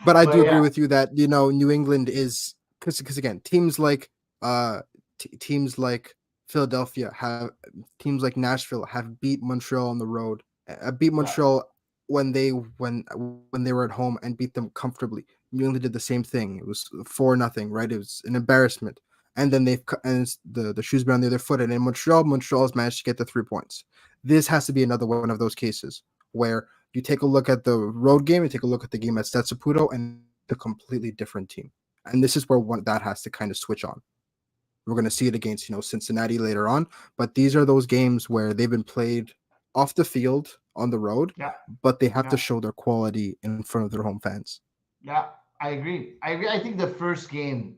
But I do But agree yeah, with you that New England is because again uh teams like Philadelphia have teams like Nashville have beat Montreal on the road. Beat yeah, Montreal when they were at home and beat them comfortably. New England did the same thing. It was 4-0, right? It was an embarrassment. And then the shoes been on the other foot. And in Montreal has managed to get the 3 points. This has to be another one of those cases where you take a look at the road game and take a look at the game at Saputo, and it's a completely different team. And this is where that has to kind of switch on. We're going to see it against Cincinnati later on, but these are those games where they've been played off the field on the road, yeah, but they have to yeah. show their quality in front of their home fans. Yeah, I agree. I agree. I think the first game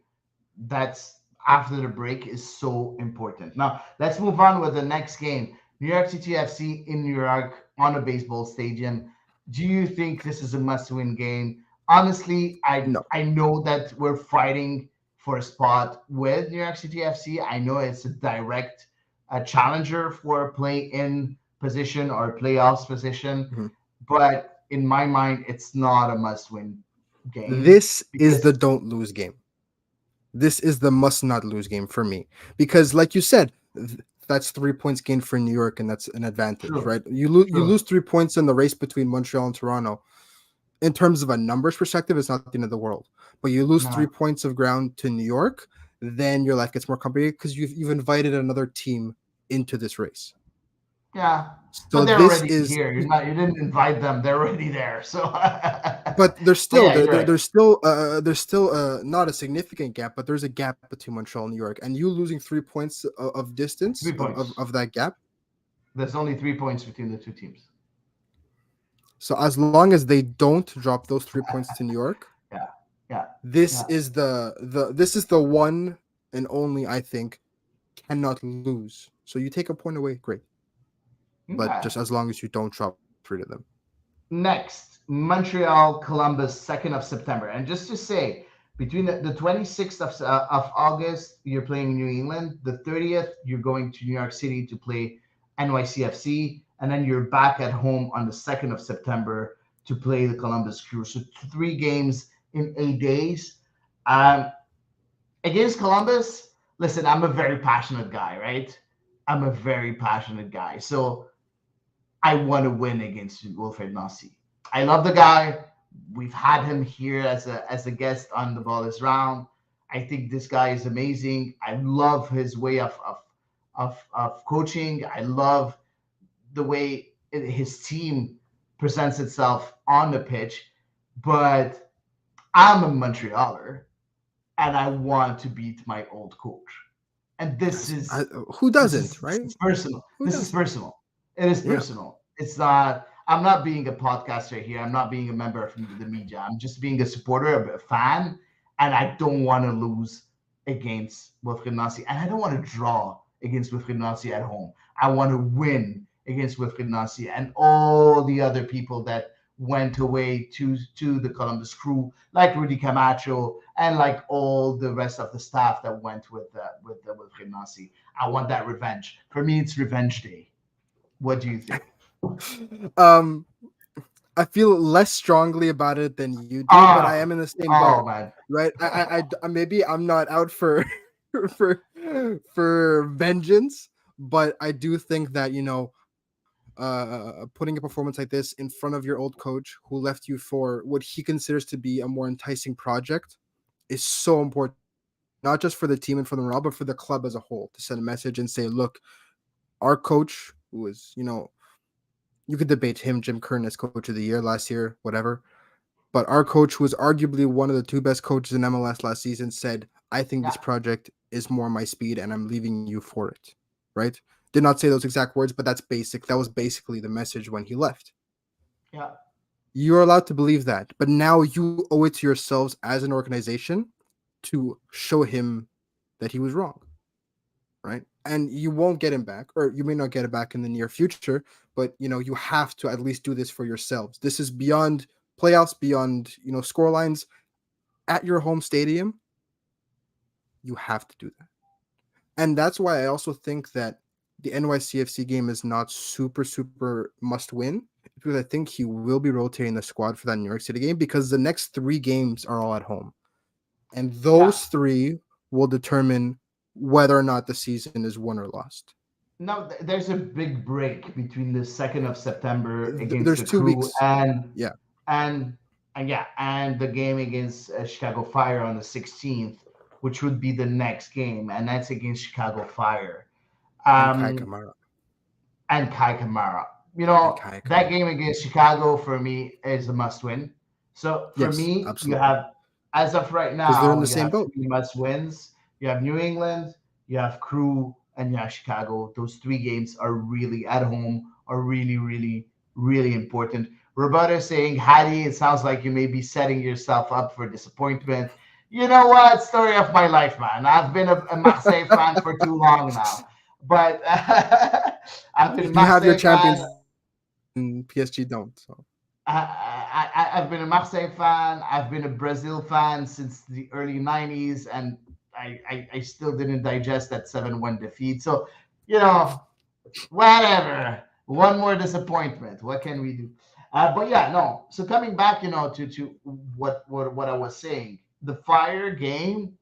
that's after the break is so important. Now, let's move on with the next game. New York City FC in New York on a baseball stadium. Do you think this is a must-win game? Honestly, No, I know that we're fighting for a spot with New York City FC. I know it's a direct challenger for a play-in position or playoffs position, mhm. but in my mind, it's not a must-win game This is the because don't lose game. This is the must not lose game for me because, like you said, that's 3 points gained for New York, and that's an advantage, true, right? You true. lose 3 points in the race between Montreal and Toronto. In terms of a numbers perspective, it's not the end of the world. But you lose three No, points of ground to New York, then your life gets more complicated because you've invited another team into this race. yeah, So but they're this already is, here. You didn't invite them. They're already there. So, but there's but still yeah, you're right. there's still not a significant gap, but there's a gap between Montreal and New York, and you losing 3 points of distance 3 points. of that gap. There's only 3 points between the two teams. So as long as they don't drop those 3 points to New York, Yeah, yeah, this yeah. is the one and only, I think, cannot lose. So you take a point away, great. But Okay. just as long as you don't drop three to them. Next, Montreal, Columbus, 2nd of September. And just to say, between the 26th of August, you're playing New England. The 30th, you're going to New York City to play NYCFC. And then you're back at home on the 2nd of September to play the Columbus Crew. So 3 games in 8 days. Um, Against Columbus, listen, I'm a very passionate guy, right? I'm a very passionate guy. So I want to win against Wilfred Nossi. I love the guy. We've had him here as a guest on the Ball is Round. I think this guy is amazing. I love his way of coaching. I love the way his team presents itself on the pitch. But I'm a Montrealer and I want to beat my old coach. And Who doesn't, this right? is personal. Who This is doesn't? personal. It is Yeah. personal. It's not. I'm not being a podcaster here. I'm not being a member of the media. I'm just being a supporter, a fan, and I don't want to lose against Wilfried Nancy, and I don't want to draw against Wilfried Nancy at home. I want to win against Wilfried Nancy and all the other people that went away to the Columbus Crew, like Rudy Camacho and like all the rest of the staff that went with Nancy. I want that revenge. For me, it's Revenge Day. What do you think? um, I feel less strongly about it than you do, but I am Oh, in the same boat, oh man. right? Maybe I'm not out for for vengeance, but I do think that putting a performance like this in front of your old coach who left you for what he considers to be a more enticing project is so important, not just for the team and for the morale, but for the club as a whole, to send a message and say, look, our coach, who was, you could debate him, Jim Curtin, as coach of the year last year, whatever. But our coach, who was arguably one of the two best coaches in MLS last season, said, I think Yeah, this project is more my speed and I'm leaving you for it. Right? Did not say those exact words, but that was basically the message when he left. yeah, You're allowed to believe that. But now you owe it to yourselves as an organization to show him that he was wrong. Right? And you won't get him back, or you may not get it back in the near future, but you have to at least do this for yourselves. This is beyond playoffs beyond score lines at your home stadium, you have to do that. And that's why I also think that the NYCFC game is not super must win, because I think he will be rotating the squad for that New York City game, because the next 3 games are all at home. And Yeah. those 3 will determine whether or not the season is won or lost. No, there's a big break between the 2nd of September against There's the two Crew weeks. Yeah. and and the game against Chicago Fire on the 16th, which would be the next game, and that's against Chicago Fire. And Kai Um, Kamara. and Kai Kamara. And Kai That Kamara. game against Chicago for me is a must win. So for Yes, me, you absolutely. have, as of right Because they're in now, the you same have boat. three must wins. You have New England, you have Crew, and you have Chicago. Those 3 games are really at home, are really, really, really important. Roberto is saying, Hattie, it sounds like you may be setting yourself up for disappointment. You know what? Story of my life, man. I've been a Marseille fan for too long now. But I've been a You have your Marseille Champions fan. League and PSG don't. So I've been a Marseille fan. I've been a Brazil fan since the early 90s, and I still didn't digest that 7-1 defeat. So, you know, whatever. One more disappointment. What can we do? But yeah, no. So coming back, to what I was saying, the Fire game,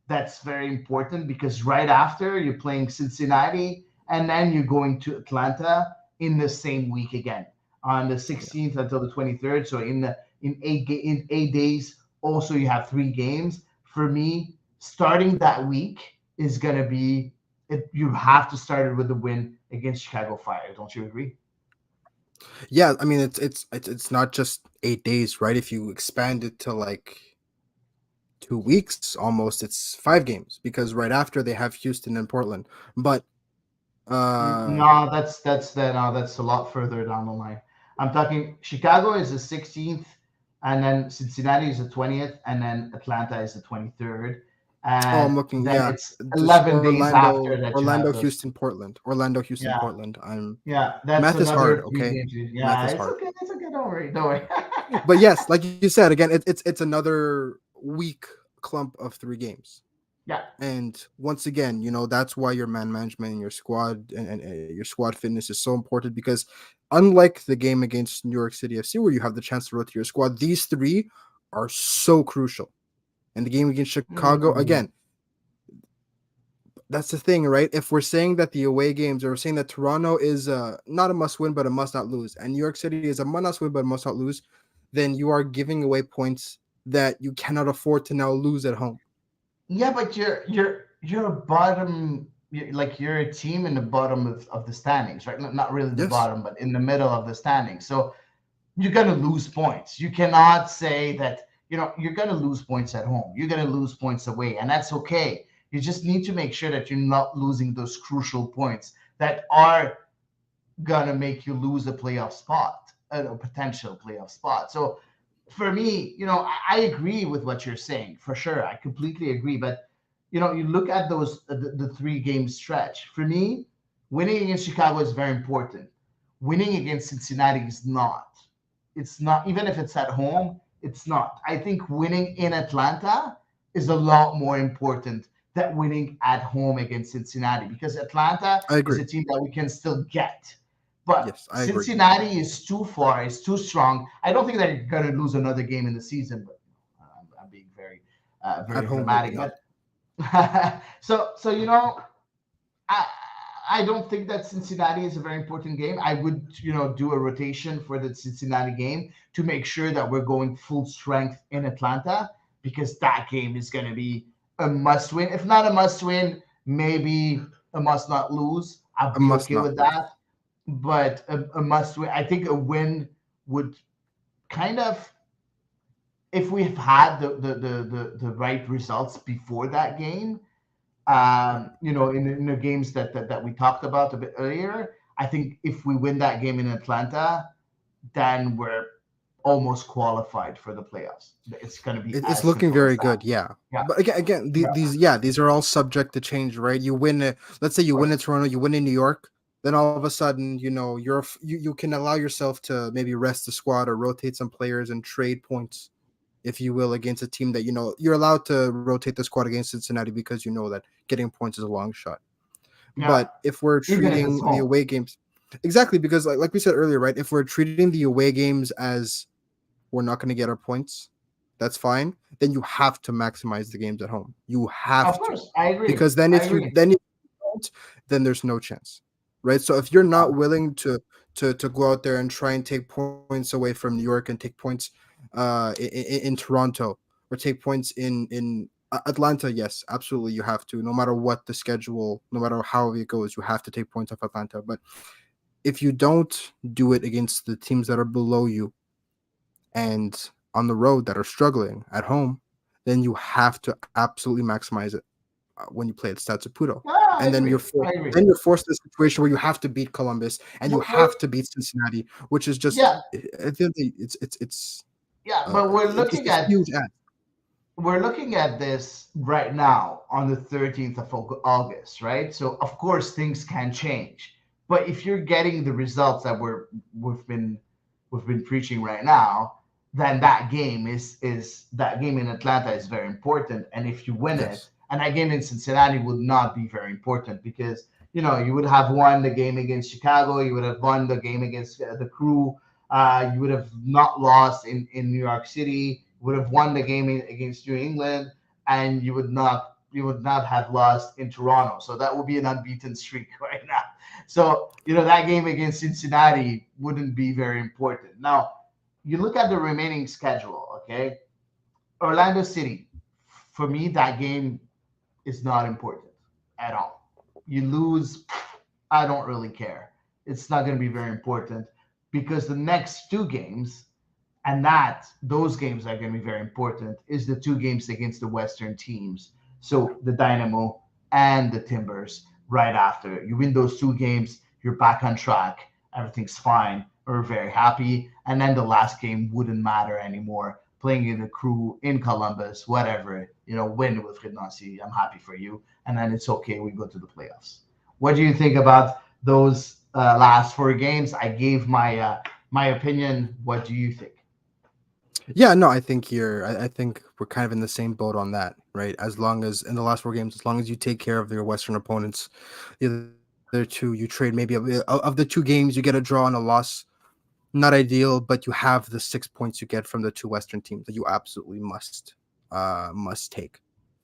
that's very important because right after you're playing Cincinnati and then you're going to Atlanta in the same week again on the yeah. 16th until the 23rd. So in 8 days, also you have 3 games. For me, starting that week is gonna be you have to start it with the win against Chicago Fire. Don't you agree? Yeah, I mean it's not just 8 days, right? If you expand it to like 2 weeks almost, it's 5 games, because right after they have Houston and Portland. But uh No, that's a lot further down the line. I'm talking Chicago is the 16th, and then Cincinnati is the 20th, and then Atlanta is the 23rd, oh, I'm and looking, then yeah, it's just 11 days after that you have those. Houston, Portland. Orlando, Houston, Yeah, Portland. I'm yeah, that's Math is hard, another three okay? games. Math Yeah, is hard. it's okay, don't worry, don't worry. But yes, like you said, again, it's another week clump of 3 games. Yeah. And once again, that's why your man management and your squad and your squad fitness is so important, because unlike the game against New York City FC where you have the chance to rotate your squad, these 3 are so crucial. And the game against Chicago, Mm. again, that's the thing, right? If we're saying that the away games, or we're saying that Toronto is not a must win but a must not lose, and New York City is a must win but a must not lose, then you are giving away points that you cannot afford to now lose at home. Yeah, but you're a bottom. Like you're a team in the bottom of the standings, right? Not really the Yes, bottom, but in the middle of the standings. So you're going to lose points. You cannot say that, you're going to lose points at home. You're going to lose points away, and that's okay. You just need to make sure that you're not losing those crucial points that are going to make you lose a playoff spot, a potential playoff spot. So for me, I agree with what you're saying for sure. I completely agree. But, you look at those, the 3 game stretch. For me, winning against Chicago is very important. Winning against Cincinnati is not. It's not, even if it's at home, it's not. I think winning in Atlanta is a lot more important than winning at home against Cincinnati because Atlanta I is agree. a team that we can still get. But Yes, I agree. Cincinnati is too far, it's too strong. I don't think they're going to lose another game in the season, but I'm being At very home, maybe dramatic. not. But so I I don't think that Cincinnati is a very important game. I would, do a rotation for the Cincinnati game to make sure that we're going full strength in Atlanta because that game is going to be a must win. If not a must win, maybe a must not lose. I'll I be must okay not with lose. that. But a must win, I think a win would kind of, if we've had the right results before that game, in the games that we talked about a bit earlier, I think if we win that game in Atlanta, then we're almost qualified for the playoffs. It's going to be It's as looking simple as very that. good, yeah. Yeah, But again, yeah, these, yeah, these are all subject to change, right? You win. Let's say of you win course. in Toronto, you win in New York. then all of a sudden, you can allow yourself to maybe rest the squad or rotate some players and trade points, if you will, against a team that you're allowed to rotate the squad against Cincinnati because you know that getting points is a long shot. Yeah, But if we're even if it's treating the home. away games, exactly, because like we said earlier, right? If we're treating the away games as we're not going to get our points, that's fine. Then you have to maximize the games at home. You Of have to, course, I agree. because then I if you agree. then if you don't, then there's no chance, right? So if you're not Yeah. willing to go out there and try and take points away from New York and take points in Toronto, or take points in Atlanta, yes, absolutely, you have to. No matter what the schedule, no matter how it goes, you have to take points off Atlanta. But if you don't do it against the teams that are below you and on the road that are struggling at home, then you have to absolutely maximize it when you play at Stade Saputo. Yeah, I And then agree. I agree. you're forced to a situation where you have to beat Columbus and you We're, have to beat Cincinnati, which is just yeah, I feel like it's yeah, but we're it's looking a at huge ask. we're looking at this right now on the 13th of August, right? So of course things can change. But if you're getting the results that we've been we've been preaching right now, then that game in Atlanta is very important. And if you win it, Yes. and that game in Cincinnati would not be very important because you would have won the game against Chicago, you would have won the game against the Crew, you would have not lost in New York City. Would have won the game against New England, and you would not have lost in Toronto. So that would be an unbeaten streak right now. So that game against Cincinnati wouldn't be very important. Now you look at the remaining schedule. Okay, Orlando City. For me, that game is not important at all. You lose, I don't really care. It's not going to be very important because the next two games, and those games are going to be very important, is the two games against the Western teams. So the Dynamo and the Timbers right after. You win those two games, you're back on track. Everything's fine. We're very happy. And then the last game wouldn't matter anymore. Playing in the Crew in Columbus, whatever, win with Nancy. I'm happy for you. And then it's okay. We go to the playoffs. What do you think about those last four games? I gave my opinion. What do you think? Yeah, no, I think we're kind of in the same boat on that, right? As long as in the last four games, as long as you take care of your Western opponents, the other two, you trade maybe of the two games, you get a draw and a loss. Not ideal, but you have the 6 points you get from the two Western teams that you absolutely must take.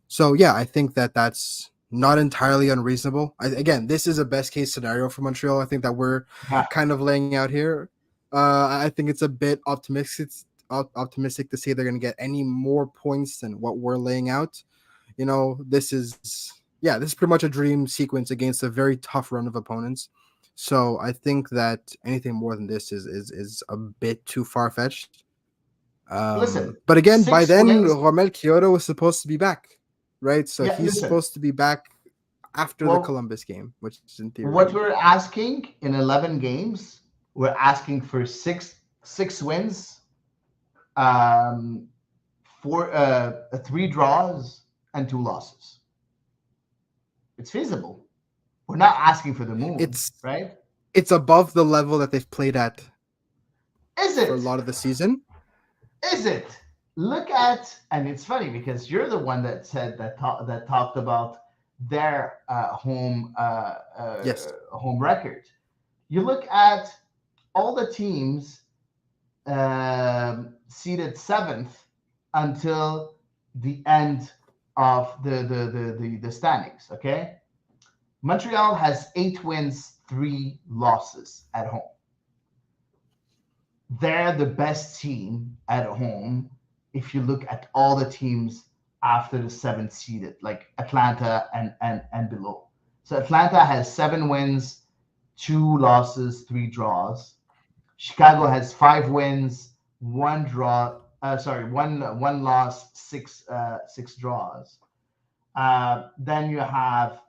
So yeah, I think that that's not entirely unreasonable. Again, this is a best case scenario for Montreal. I think that we're Yeah. kind of laying out here. I think it's a bit optimistic to say they're going to get any more points than what we're laying out. This is pretty much a dream sequence against a very tough run of opponents. So I think that anything more than this is a bit too far fetched. Listen, But again, by six then wins. Romel Kyoto was supposed to be back, right? So Yeah, he's listen. supposed to be back after the Well, Columbus game, which is in theory. what we're asking in 11 games, we're asking for six wins, um, three draws, and two losses. It's feasible. We're not asking for the moon, It's right? it's above the level that they've played at Is for a it? lot of the season. Is it? Look at, and it's funny because you're the one that said that talked about their Yes. home record. You look at all the teams seated seventh until the end of the standings. Okay, Montreal has 8 wins, 3 losses at home. They're the best team at home if you look at all the teams after the seventh seeded, like Atlanta and below. So Atlanta has 7 wins, 2 losses, 3 draws. Chicago has 5 wins, 1 draw. Sorry, one loss, six draws. Then you have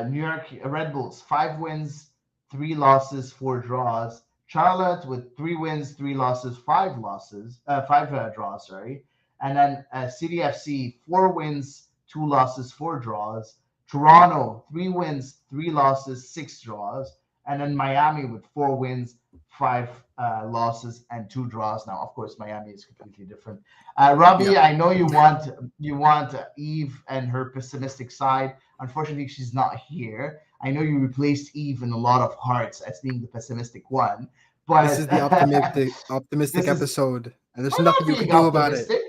New York Red Bulls, 5 wins, 3 losses, 4 draws. Charlotte with 3 wins, 3 losses, 5 losses, five draws. Sorry, and then CDFC, 4 wins, 2 losses, 4 draws. Toronto, 3 wins, 3 losses, 6 draws, and then Miami with 4 wins, 5 losses, and 2 draws. Now, of course, Miami is completely different. Yeah. Robbie, I know you want Eve and her pessimistic side. Unfortunately, she's not here. I know you replaced Eve in a lot of hearts as being the pessimistic one, This but is the optimistic this is episode, and there's we're nothing not you can being do about it. optimistic.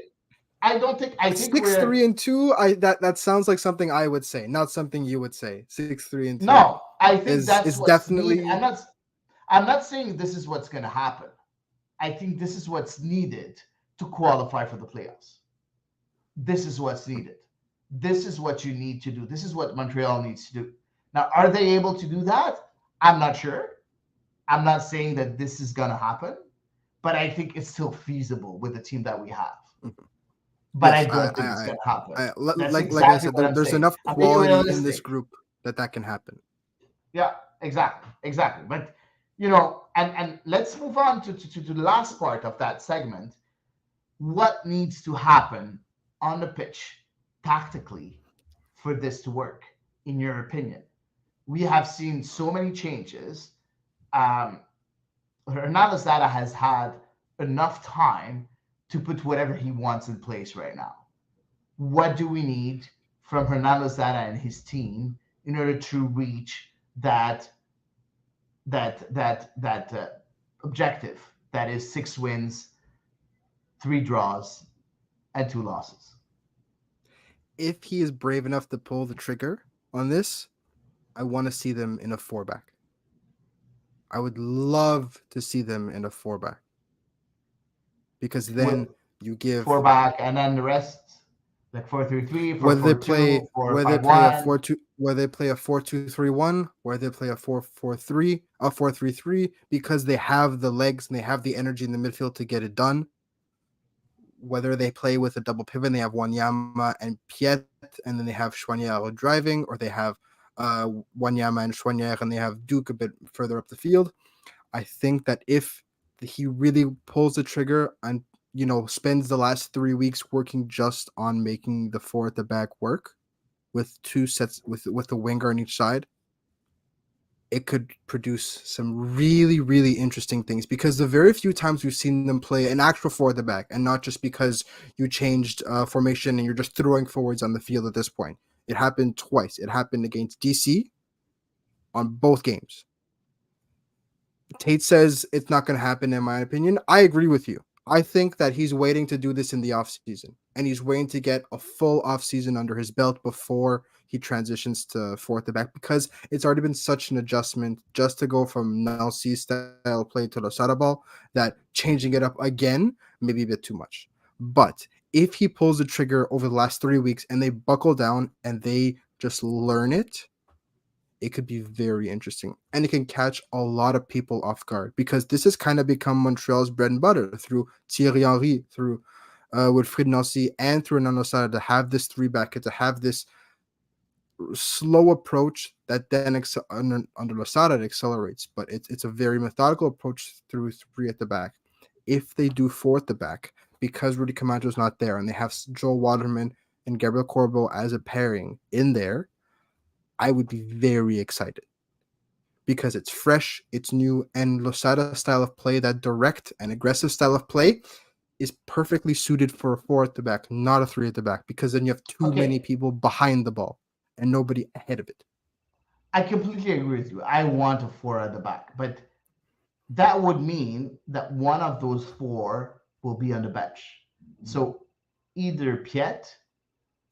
I don't think. I think Six, we're 3, and 2. That sounds like something I would say, not something you would say. 6, 3, and 2 no. I think that's is what's needed. definitely. I'm not saying this is what's going to happen. I think this is what's needed to qualify for the playoffs. This is what's needed. This is what you need to do. This is what Montreal needs to do. Now, are they able to do that? I'm not sure. I'm not saying that this is going to happen, but I think it's still feasible with the team that we have. But I Yes, don't think it's going to happen. That's like I exactly said, what I'm there's saying. enough I'm being quality in this realistic. group that can happen. Yeah, exactly. But and let's move on to the last part of that segment. What needs to happen on the pitch tactically for this to work, in your opinion? We have seen so many changes. Um, Hernando Zara has had enough time to put whatever he wants in place right now. What do we need from Hernando Zara and his team in order to reach that objective? That is 6 wins, 3 draws, and 2 losses. If he is brave enough to pull the trigger on this, I want to see them in a 4-back. I would love to see them in a 4-back, because then With you give 4 back, and then the rest, like 4-3-3, four whether they four play two, four whether they five play a one. 4-2, whether they play a 4-2-3-1, whether they play a 4-4-3, a 4-3-3, because they have the legs and they have the energy in the midfield to get it done. Whether they play with a double pivot, they have Wanyama and Piet, and then they have Chouanière driving, or they have Wanyama and Chouanière, and they have Duke a bit further up the field. I think that if he really pulls the trigger and spends the last 3 weeks working just on making the 4 at the back work with 2 sets with a winger on each side, it could produce some really, really interesting things, because the very few times we've seen them play an actual 4 at the back, and not just because you changed formation and you're just throwing forwards on the field at this point. It happened twice. It happened against DC on both games. Tate says it's not going to happen, in my opinion. I agree with you. I think that he's waiting to do this in the offseason, and he's waiting to get a full offseason under his belt before he transitions to 4 at the back, because it's already been such an adjustment just to go from Nelsie style play to Losada ball that changing it up again may be a bit too much. But if he pulls the trigger over the last 3 weeks and they buckle down and they just learn it could be very interesting, and it can catch a lot of people off guard, because this has kind of become Montreal's bread and butter through Thierry Henry, through Wilfried Nancy, and through Hernando Zara, to have this 3-back, to have this slow approach that then under Losada it accelerates, but it's a very methodical approach through 3 at the back. If they do 4 at the back, because Rudy Camacho's not there, and they have Joel Waterman and Gabriel Corbo as a pairing in there, I would be very excited, because it's fresh, it's new, and Losada's style of play, that direct and aggressive style of play, is perfectly suited for a 4 at the back, not a 3 at the back, because then you have too many Okay, people behind the ball and nobody ahead of it. I completely agree with you. I want a 4 at the back, but that would mean that one of those 4 will be on the bench. So either Piet,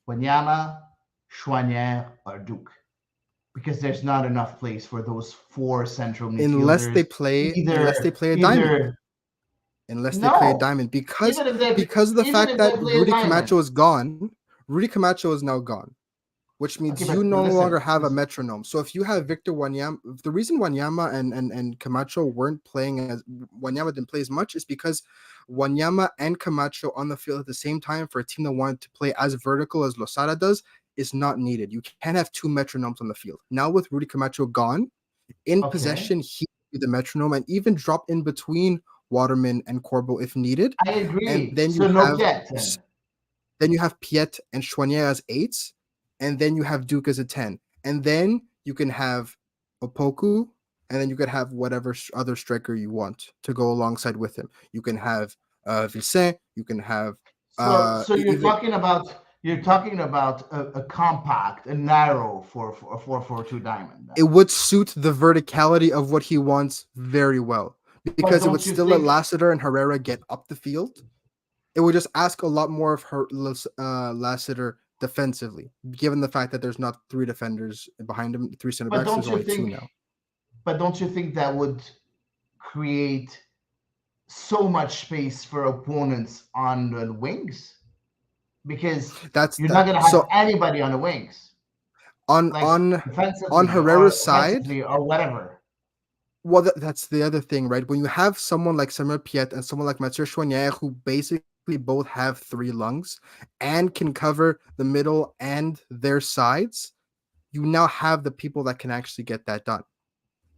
Wanyama, Chouanière, or Duke, because there's not enough place for those 4 central Unless they midfielders. play unless they Either play a diamond. either Unless they play a no, diamond, because even if they of the even fact if that they play a Rudy diamond. Camacho is gone. Rudy Camacho is now gone, which Okay, means you but no longer listen, have a listen. metronome. So if you have Victor Wanyama, the reason Wanyama and Camacho weren't playing as Wanyama didn't play as much is because Wanyama and Camacho on the field at the same time for a team that wanted to play as vertical as Losada does is not needed. You can't have 2 metronomes on the field. Now with Rudy Camacho gone, in Okay, possession, he will be the metronome and even drop in between Waterman and Corbo if needed. I And agree. then you So no have Piet then. Piet and Chouanière as 8s, and then you have Duke as a 10. And then you can have Opoku and then you could have whatever other striker you want to go alongside with him. You can have Vincent. You can have So you're even talking about a compact, a narrow a 4-4-2 diamond then. it would suit the verticality of what he wants very well because But it would don't you still let think Lassiter and Herrera get up the field. It would just ask a lot more of her Lassiter defensively, given the fact that there's not three defenders behind him, three center but backs. There's don't you only two think now. don't you think that would create so much space for opponents on the wings? Because That's you're that. not gonna have So anybody on the wings, on like on on defensively or Herrera's side, offensively or whatever. well, that's the other thing, right? When you have someone like Samuel Piet and someone like Mathieu Chouanier, who basically both have three lungs and can cover the middle and their sides, you now have the people that can actually get that done.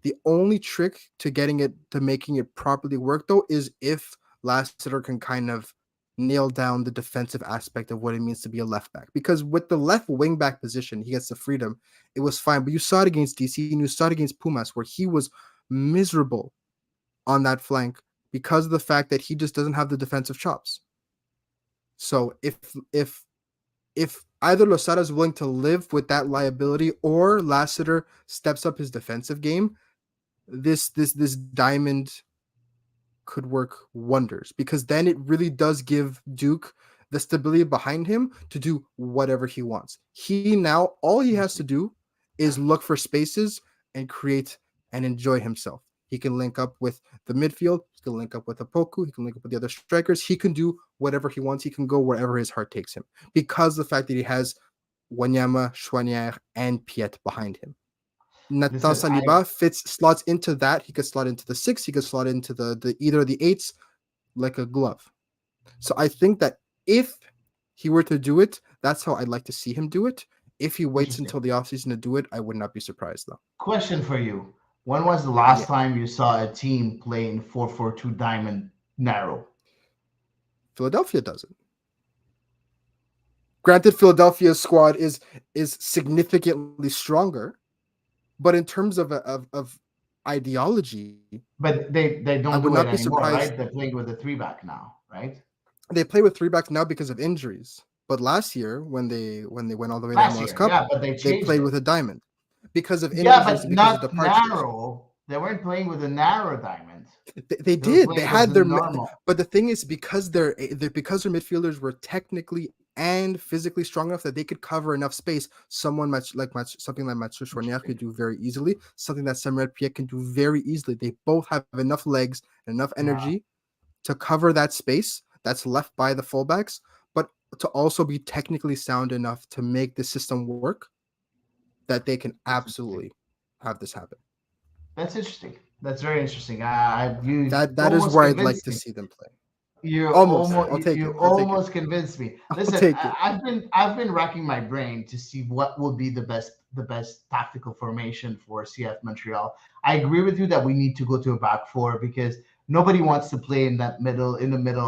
The only trick to getting it to making it properly work though is if Lassiter can kind of nail down the defensive aspect of what it means to be a left back. Because with the left wing back position, he gets the freedom. It was fine. But you saw it against DC and you saw it against Pumas where he was miserable on that flank because of the fact that he just doesn't have the defensive chops. So if either Losada is willing to live with that liability or Lassiter steps up his defensive game, this diamond could work wonders because then it really does give Duke the stability behind him to do whatever he wants. He now all he has to do is look for spaces and create and enjoy himself. He can link up with the midfield. He can link up with Apoku. He can link up with the other strikers. He can do whatever he wants. He can go wherever his heart takes him because of the fact that he has Wanyama, Chouanier, and Piet behind him. Nathan Listen, I Saliba slots into that. He could slot into the six. He could slot into the either of the eights like a glove. So I think that if he were to do it, that's how I'd like to see him do it. If he waits Interesting. until the offseason to do it, I would not be surprised though. Question for you. When was the Yeah. last time you saw a team play in 4-4-2 diamond narrow? Philadelphia does it. Granted, Philadelphia's squad is significantly stronger, but in terms of ideology, But they I would don't not do be it anymore, surprised. right? They're playing with a three back now, right? They play with three backs now because of injuries. But last year, when they went all the way to Last MLS year, Cup, yeah, but they they changed played it. with a diamond because of Yeah, injuries but and because of not departures. narrow. They weren't playing with a narrow diamond. They They were did. They playing with had the their, normal. but the thing is because because their midfielders were technically and physically strong enough that they could cover enough space. Someone something like Mathieu Chouanier could do very easily. Something that Samuel Piet can do very easily. They both have enough legs and enough Yeah, energy to cover that space that's left by the fullbacks, but to also be technically sound enough to make the system work that they can that's interesting. absolutely have this happen. That's interesting. That's very interesting. You That is almost where I'd like convinced to me. see them play. You Almost. almost I'll take you it. I'll take it. almost convinced me. I'll Listen, take it. I've been racking my brain to see what will be the best tactical formation for CF Montreal. I agree with you that we need to go to a back four because nobody wants to play in the middle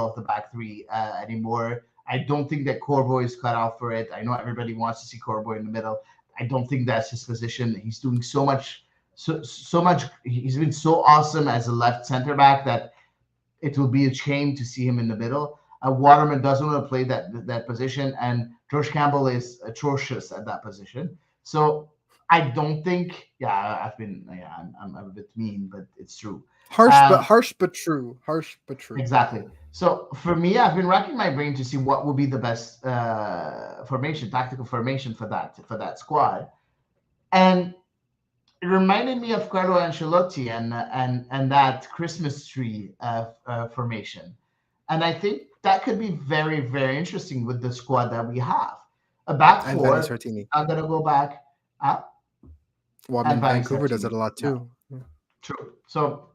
of the back three anymore. I don't think that Corbo is cut out for it. I know everybody wants to see Corbo in the middle. I don't think that's his position. He's doing so much, so much. He's been so awesome as a left center back that it will be a shame to see him in the middle. Waterman doesn't want to play that position, and George Campbell is atrocious at that position. So I don't think. Yeah, I'm a bit mean, but it's true. Um, Harsh but true. Harsh but true. exactly. So for me, I've been racking my brain to see what would be the best formation, tactical formation for that squad, and it reminded me of Carlo Ancelotti and that Christmas tree formation, and I think that could be very very interesting with the squad that we have. A back And Vanni four. Sartini. I'm gonna go back Well, I and mean, Vanni Vancouver does it Sartini. a lot Yeah, too. Yeah. true. So,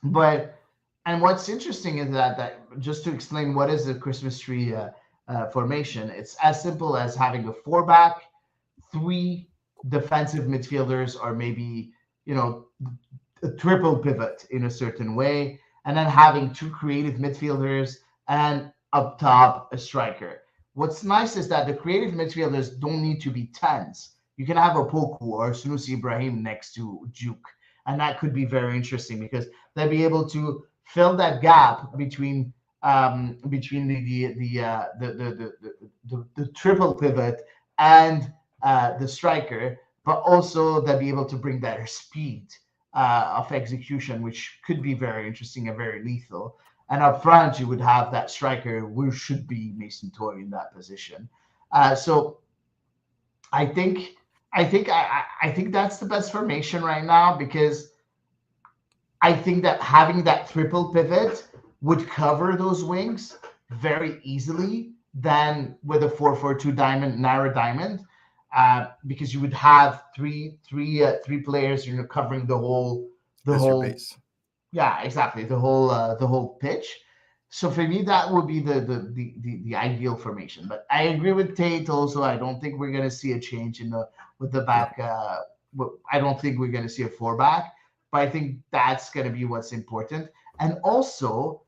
but and what's interesting is that just to explain what is the Christmas tree formation, it's as simple as having a four back, three defensive midfielders, or maybe you know a triple pivot in a certain way, and then having two creative midfielders and up top a striker. What's nice is that the creative midfielders don't need to be tens. You can have a Poku or Sunusi Ibrahim next to Duke, and that could be very interesting because they'll be able to fill that gap between the triple pivot and the striker, but also they'll be able to bring better speed of execution, which could be very interesting and very lethal. And up front, you would have that striker, who should be Mason Toy in that position. So I think I think that's the best formation right now because I think that having that triple pivot would cover those wings very easily than with a 4-4-2 diamond, narrow diamond, because you would have three players, covering the as your whole base. yeah, exactly. The whole pitch. So for me, that would be the ideal formation. But I agree with Tate also. I don't think we're gonna see a change in the with the No, back. I don't think we're gonna see a four back. But I think that's gonna be what's important. And also,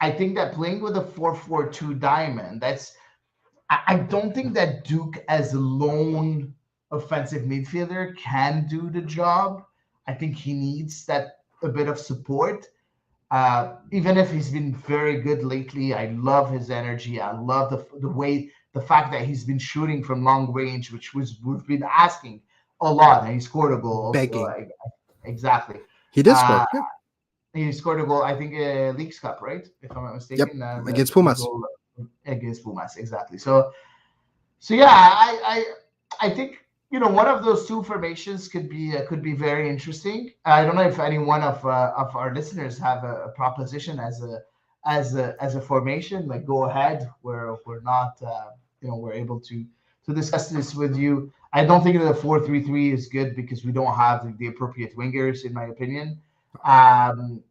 I think that playing with a 4-4-2 diamond, I don't think that Duke as a lone offensive midfielder can do the job. I think he needs that a bit of support. Even if he's been very good lately, I love his energy. I love the fact that he's been shooting from long range, which was we've been asking a lot, and he scored a goal also. begging. Exactly. He did Uh, score. Yeah. he scored a goal, I think, Leagues Cup, right? If I'm not Yep. mistaken, Against the Pumas. goal against Pumas, exactly. So yeah, I think one of those two formations could be very interesting. I don't know if any one of our listeners have a proposition as a formation. Like, go ahead. We're not we're able to discuss this with you. I don't think that the 4-3-3 is good because we don't have the appropriate wingers, in my opinion. Um,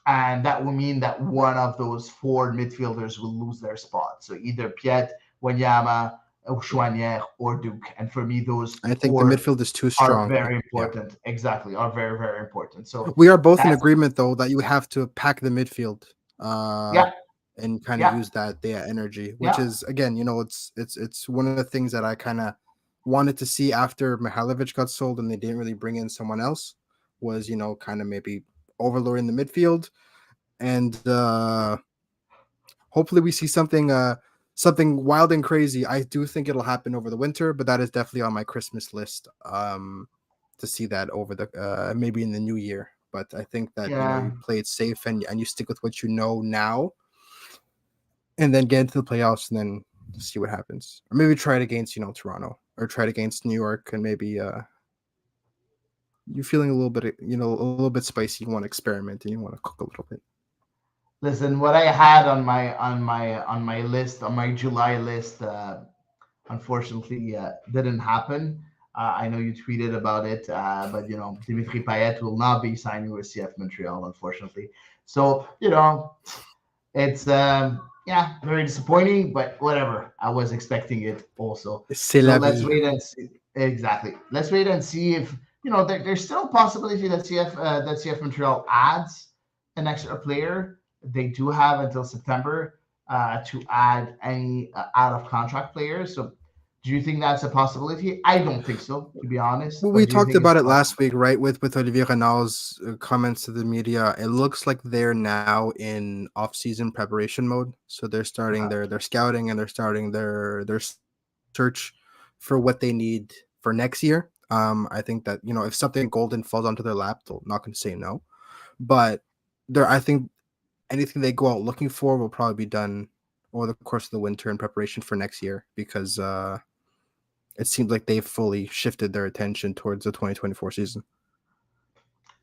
and that will mean that one of those four midfielders will lose their spot. So either Piet, Wanyama, Chouanier, or Duke. And for me, those I think the four midfield is too are strong. very Yeah. important. Exactly, are very, very important. So We are both in that's agreement though that you have to pack the midfield uh yeah, and kind of yeah, use that energy, which yeah. is again, it's one of the things that I kind of wanted to see after Mihailovic got sold and they didn't really bring in someone else was, kind of maybe overloading the midfield and hopefully we see something wild and crazy. I do think it'll happen over the winter, but that is definitely on my Christmas list to see that over the maybe in the new year. But I think that Yeah. you play it safe and you stick with what you know now, and then get into the playoffs and then see what happens. Or maybe try it against Toronto or try it against New York and maybe you're feeling a little bit a little bit spicy. You want to experiment and you want to cook a little bit. Listen, what I had on my list, on my July list, unfortunately didn't happen. I know you tweeted about it, but Dimitri Payet will not be signing with CF Montreal, unfortunately. So it's yeah, very disappointing, but whatever. I was expecting it also. C'est So la let's vie. wait and see. Exactly. Let's wait and see if there's still a possibility that CF Montreal adds an extra player. They do have until September to add any out of contract players. So do you think that's a possibility? I don't think so, to be honest. Well, But we do you talked think it's about a it possibility? last week, right? With Olivier Renald's comments to the media, it looks like they're now in off-season preparation mode. So they're starting Okay. their scouting and they're starting their search for what they need for next year. I think that if something golden falls onto their lap, they're not going to say no. But I think anything they go out looking for will probably be done over the course of the winter in preparation for next year because it seems like they've fully shifted their attention towards the 2024 season.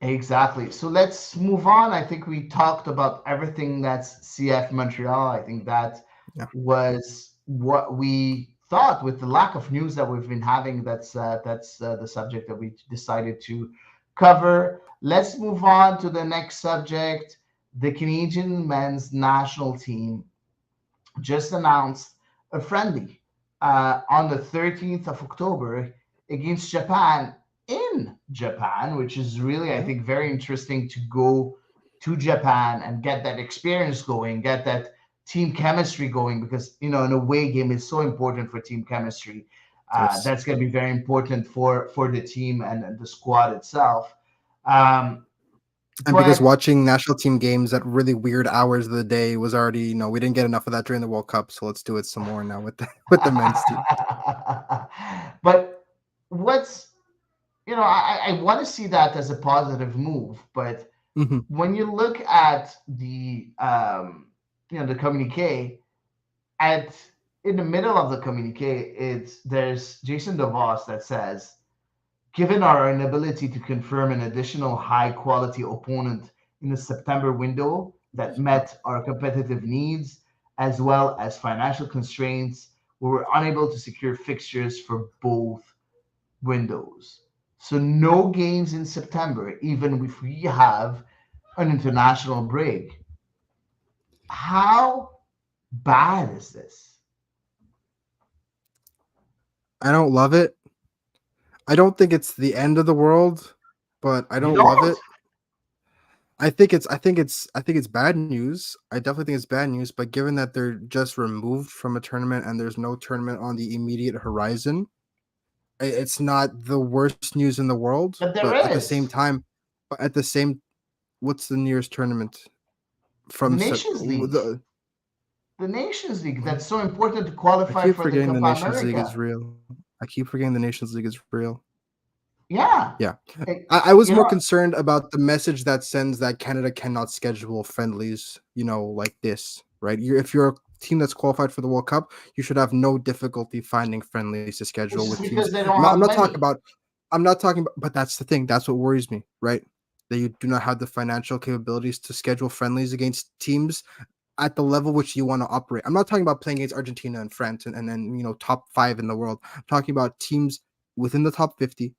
Exactly. So let's move on. I think we talked about everything that's CF Montreal. I think that Yeah. was what we thought with the lack of news that we've been having. That's the subject that we decided to cover. Let's move on to the next subject. The Canadian men's national team just announced a friendly on the 13th of October against Japan in Japan, which is really, I Yeah. think, very interesting to go to Japan and get that experience going, get that team chemistry going, because, an away game is so important for team chemistry. Yes. That's going to be very important for the team and the squad itself. Um, And because but watching national team games at really weird hours of the day was already, we didn't get enough of that during the World Cup, so let's do it some more now with the with the men's team. but what's I want to see that as a positive move, but Hmm. when you look at the communique, at in the middle of the communique, there's Jason DeVos that says, given our inability to confirm an additional high quality opponent in the September window that met our competitive needs, as well as financial constraints, we were unable to secure fixtures for both windows. So no games in September, even if we have an international break. How bad is this? I don't love it. I don't think it's the end of the world, but I You don't love don't? it. I think it's bad news. I definitely think it's bad news, but given that they're just removed from a tournament and there's no tournament on the immediate horizon, it's not the worst news in the world, But there but at the same is time, what's the nearest tournament the from Nations League. the The Nations League what? that's so important to I qualify keep for the forgetting the Copa Nations League is America. real. I keep forgetting the Nations League is real. Yeah. Yeah. It- I was you more know, concerned about the message that sends that Canada cannot schedule friendlies, like this, right? If you're a team that's qualified for the World Cup, you should have no difficulty finding friendlies to schedule it's with just teams. because they I'm don't not, I'm have not talking money. about, I'm not talking about, but that's the thing. That's what worries me, right? That you do not have the financial capabilities to schedule friendlies against teams at the level which you want to operate. I'm not talking about playing against Argentina and France and then top 5 in the world. I'm talking about teams within the top 50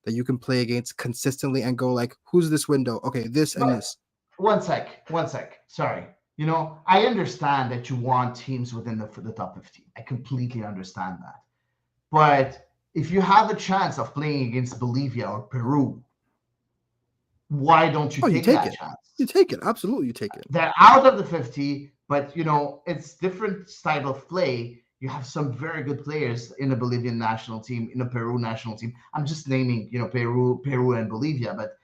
that you can play against consistently and go like, who's this window? Okay, this and But this. one sec. Sorry. I understand that you want teams within the top 15. I completely understand that. But if you have a chance of playing against Bolivia or Peru, why don't you Oh, you take take that it. You chance? take it. Absolutely, you take it. They're out of the 50, but it's different style of play. You have some very good players in the Bolivian national team, in the Peru national team. I'm just naming, Peru and Bolivia, but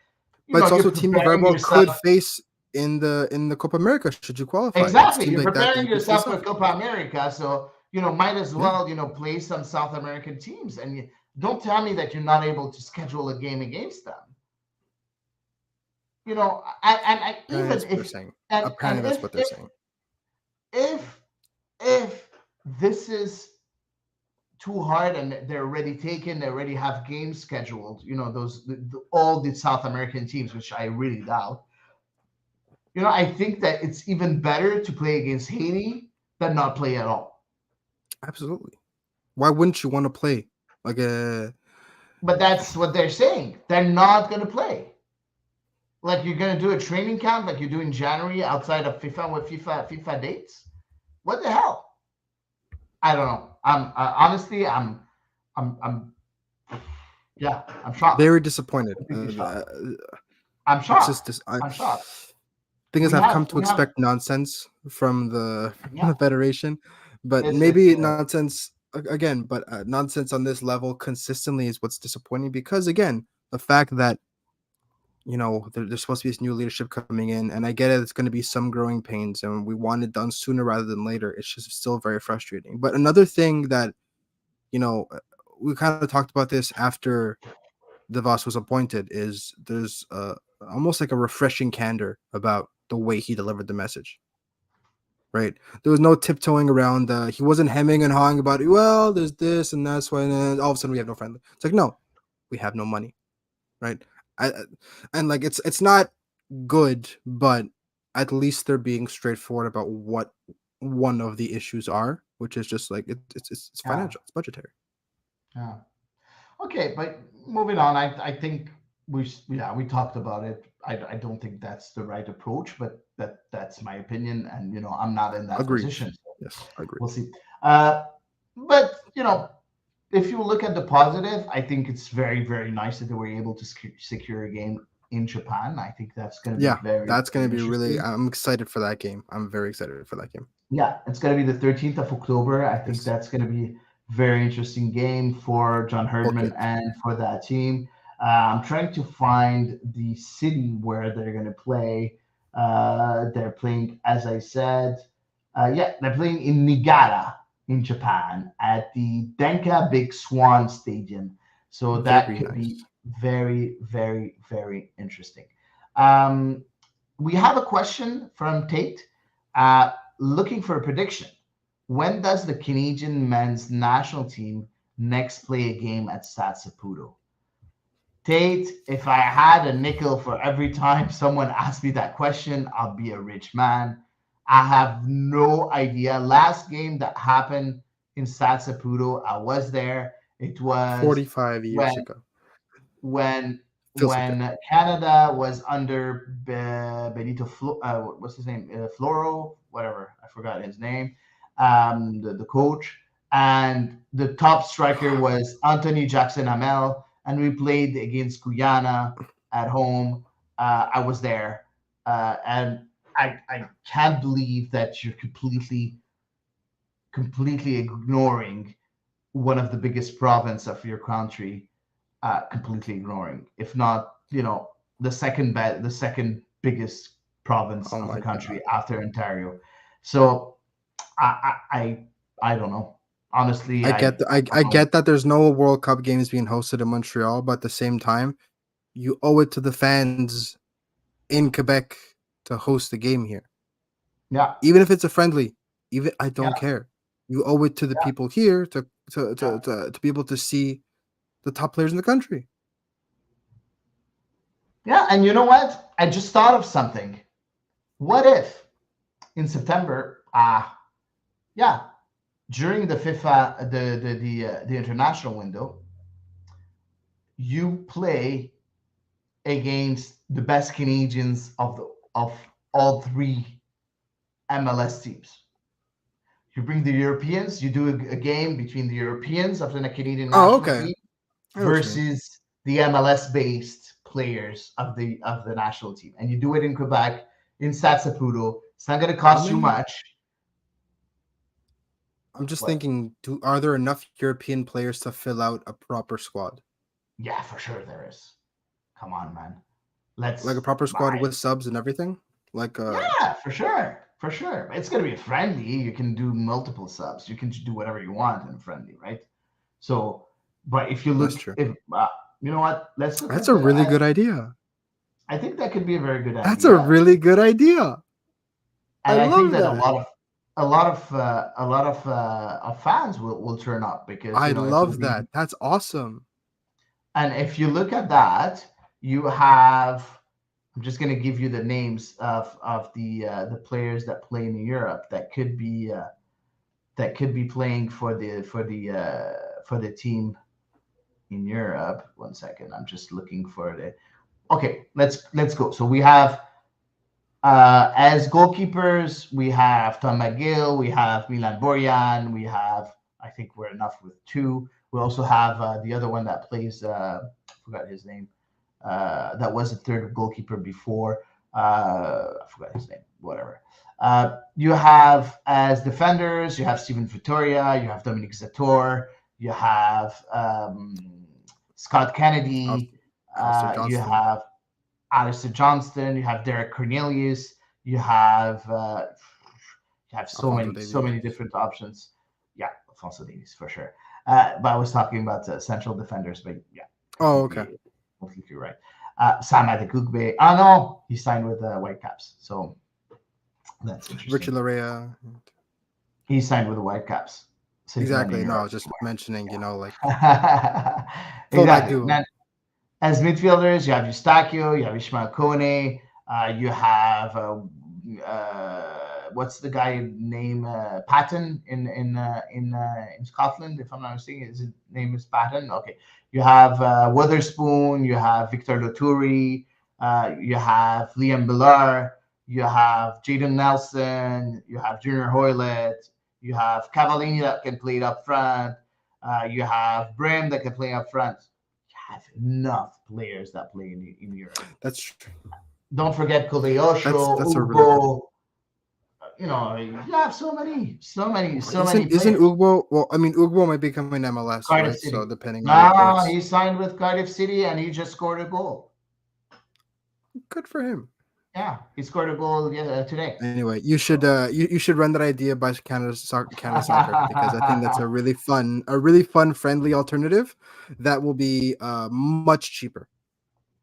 But it's you're also a team you very preparing well could yourself. face in the Copa America should you qualify. It's Exactly. teams You're like that preparing you could face yourself for off. Copa America, so might as Yeah, well play some South American teams. And don't tell me that you're not able to schedule a game against them. And apparently even that's what they're if saying. and Apparently that's what they're saying. if if this is too hard and they're already taken, they already have games scheduled. Those all the South American teams, which I really doubt. I think that it's even better to play against Haiti than not play at all. Absolutely. Why wouldn't you want to play like a But that's what they're saying. They're not going to play. Like you're going to do a training camp like you do in January outside of FIFA with FIFA dates. What the hell? I don't know. Honestly, I'm yeah, I'm shocked. very disappointed? Completely shocked. I'm It's just shocked. this. I'm shocked. Thing is, We I've come have to we have expect nonsense from the from yeah. the federation, but It's maybe nonsense again. But nonsense on this level consistently is what's disappointing because again, the fact that there's supposed to be this new leadership coming in, and I get it. It's going to be some growing pains, and we want it done sooner rather than later. It's just still very frustrating. But another thing that you know we kind of talked about this after DeVos was appointed is there's almost like a refreshing candor about the way he delivered the message. Right, there was no tiptoeing around. He wasn't hemming and hawing about it. Well, there's this and that's why, and then all of a sudden we have no friendly. It's like no, we have no money, right? And like it's not good, but at least they're being straightforward about what one of the issues are, which is just like it's yeah, financial, it's budgetary. yeah. Okay, but moving on, I think we talked about it. I don't think that's the right approach, but that's my opinion, and I'm not in that Agreed. position, so Yes, agreed. we'll see. Uh, but if you look at the positive, I think it's very very nice that they were able to secure a game in Japan. I think that's going to be Yeah, very that's gonna very be really. interesting. I'm excited for that game. I'm very excited for that game. Yeah, it's going to be the 13th of October. I think Yes. that's going to be very interesting game for John Book Herdman it. and for that team. I'm trying to find the city where they're going to play. They're playing, as I said, yeah, they're playing in Niigata in Japan at the Denka Big Swan Stadium. So that Very could be nice. very, very, very interesting. Um, we have a question from Tate looking for a prediction. When does the Canadian men's national team next play a game at Stade Saputo? Tate, if I had a nickel for every time someone asked me that question, I'll be a rich man. I have no idea. Last game that happened in Stade Saputo, I was there. It was 45 years when ago. when Feels like it. when Canada was under Benito, what's his name, Floro, whatever, I forgot his name, the coach, and the top striker was Anthony Jackson Hamel, and we played against Guyana at home. I was there, and I can't believe that you're completely ignoring one of the biggest province of your country, completely ignoring, if not, the second biggest province Oh of the my country god. after Ontario. So I don't know. Honestly, I get that there's no World Cup games being hosted in Montreal, but at the same time, you owe it to the fans in Quebec to host the game here. yeah, Even if it's a friendly, even I don't yeah, care. You owe it to the people here yeah, to be able to see the top players in the country. yeah. And you know what? I just thought of something. What if in September, yeah, during the FIFA, the international window, you play against the best Canadians of all three MLS teams. You bring the Europeans, you do a game between the Europeans of the Canadian Oh, national okay. team I know what you mean. versus the MLS based players of the national team, and you do it in Quebec in Stade Saputo. It's not going to How cost you many? much. I'm just What? thinking, are there enough European players to fill out a proper squad? Yeah, for sure there is. Come on, man. Like a Let's. proper squad with subs and everything? Like Yeah, for sure. For sure. It's going to be friendly. You can do multiple subs. You can do whatever you want in friendly, right? So, but if you that's look, true. if you know what, let's look That's at a the. really good idea. I think that could be a very good That's a idea, really good idea. I and I think love that that. a lot of fans will turn up because I it will love be. that. That's awesome. And if you look at that, you have. I'm just going to give you the names of the players that play in Europe that could be playing for the team in Europe. One second, I'm just looking for the. Okay, let's go. So we have as goalkeepers, we have Tom McGill, we have Milan Borjan, we have. I think we're enough with two. We also have the other one that plays. I forgot his name. That was a third goalkeeper before. I forgot his name. Whatever. You have as defenders, you have Steven Vittoria, you have Dominic Zator, you have Scott Al- Kennedy, Alistair you Johnston. have Alistair Johnston, you have Derek Cornelius, you have Alfonso so Davies. many different options. Yeah, Alfonso Davies for sure. But I was talking about central defenders, but yeah, Oh, okay. completely right. Sam Adekugbe. Oh no, he signed with the Whitecaps, so that's Richard interesting. Larea. He signed with the Whitecaps, so he's not in Exactly. No, I Europe was just mentioning, like anymore. fullback Exactly. duo. Then as midfielders, you have Eustachio, you have Ishmael Kone, you have what's the guy name Patton in Scotland, if I'm not mistaken. His name is Patton. Okay, you have Witherspoon, you have Victor Loturi, you have Liam Millar, you have Jaden Nelson, you have Junior Hoylett, you have Cavallini that can play it up front, you have Brim that can play up front. You have enough players that play in Europe. That's true. Don't forget Kodeosho, That's a really good. Ugo. you have so many Isn't players. Ugbo? Well, I mean, Ugbo might become an MLS, right? Cardiff So City. depending on Ah, reports, he signed with Cardiff City and he just scored a goal. good for him. Yeah, he scored a goal today. Anyway, you should run that idea by Canada Soccer because I think that's a really fun friendly alternative that will be much cheaper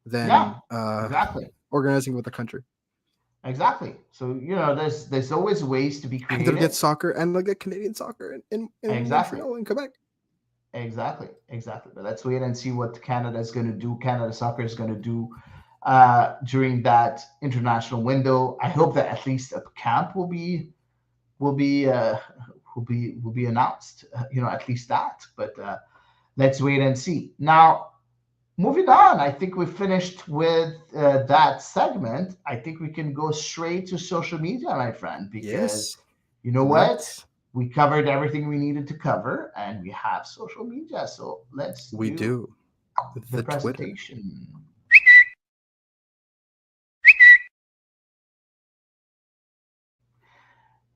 Yeah, than exactly. organizing with the country. Exactly. So, there's always ways to be And they'll get creative. soccer and they'll get Canadian soccer in Exactly. Montreal and Quebec. Exactly. Exactly. But let's wait and see what Canada is going to do. Canada Soccer is going to do during that international window. I hope that at least a camp will be uh, will be announced. At least that. But let's wait and see. Now, moving on, I think we finished with that segment. I think we can go straight to social media, my friend, because Yes, you know what? let's. We covered everything we needed to cover, and we have social media. So let's We do do the the Twitter. presentation.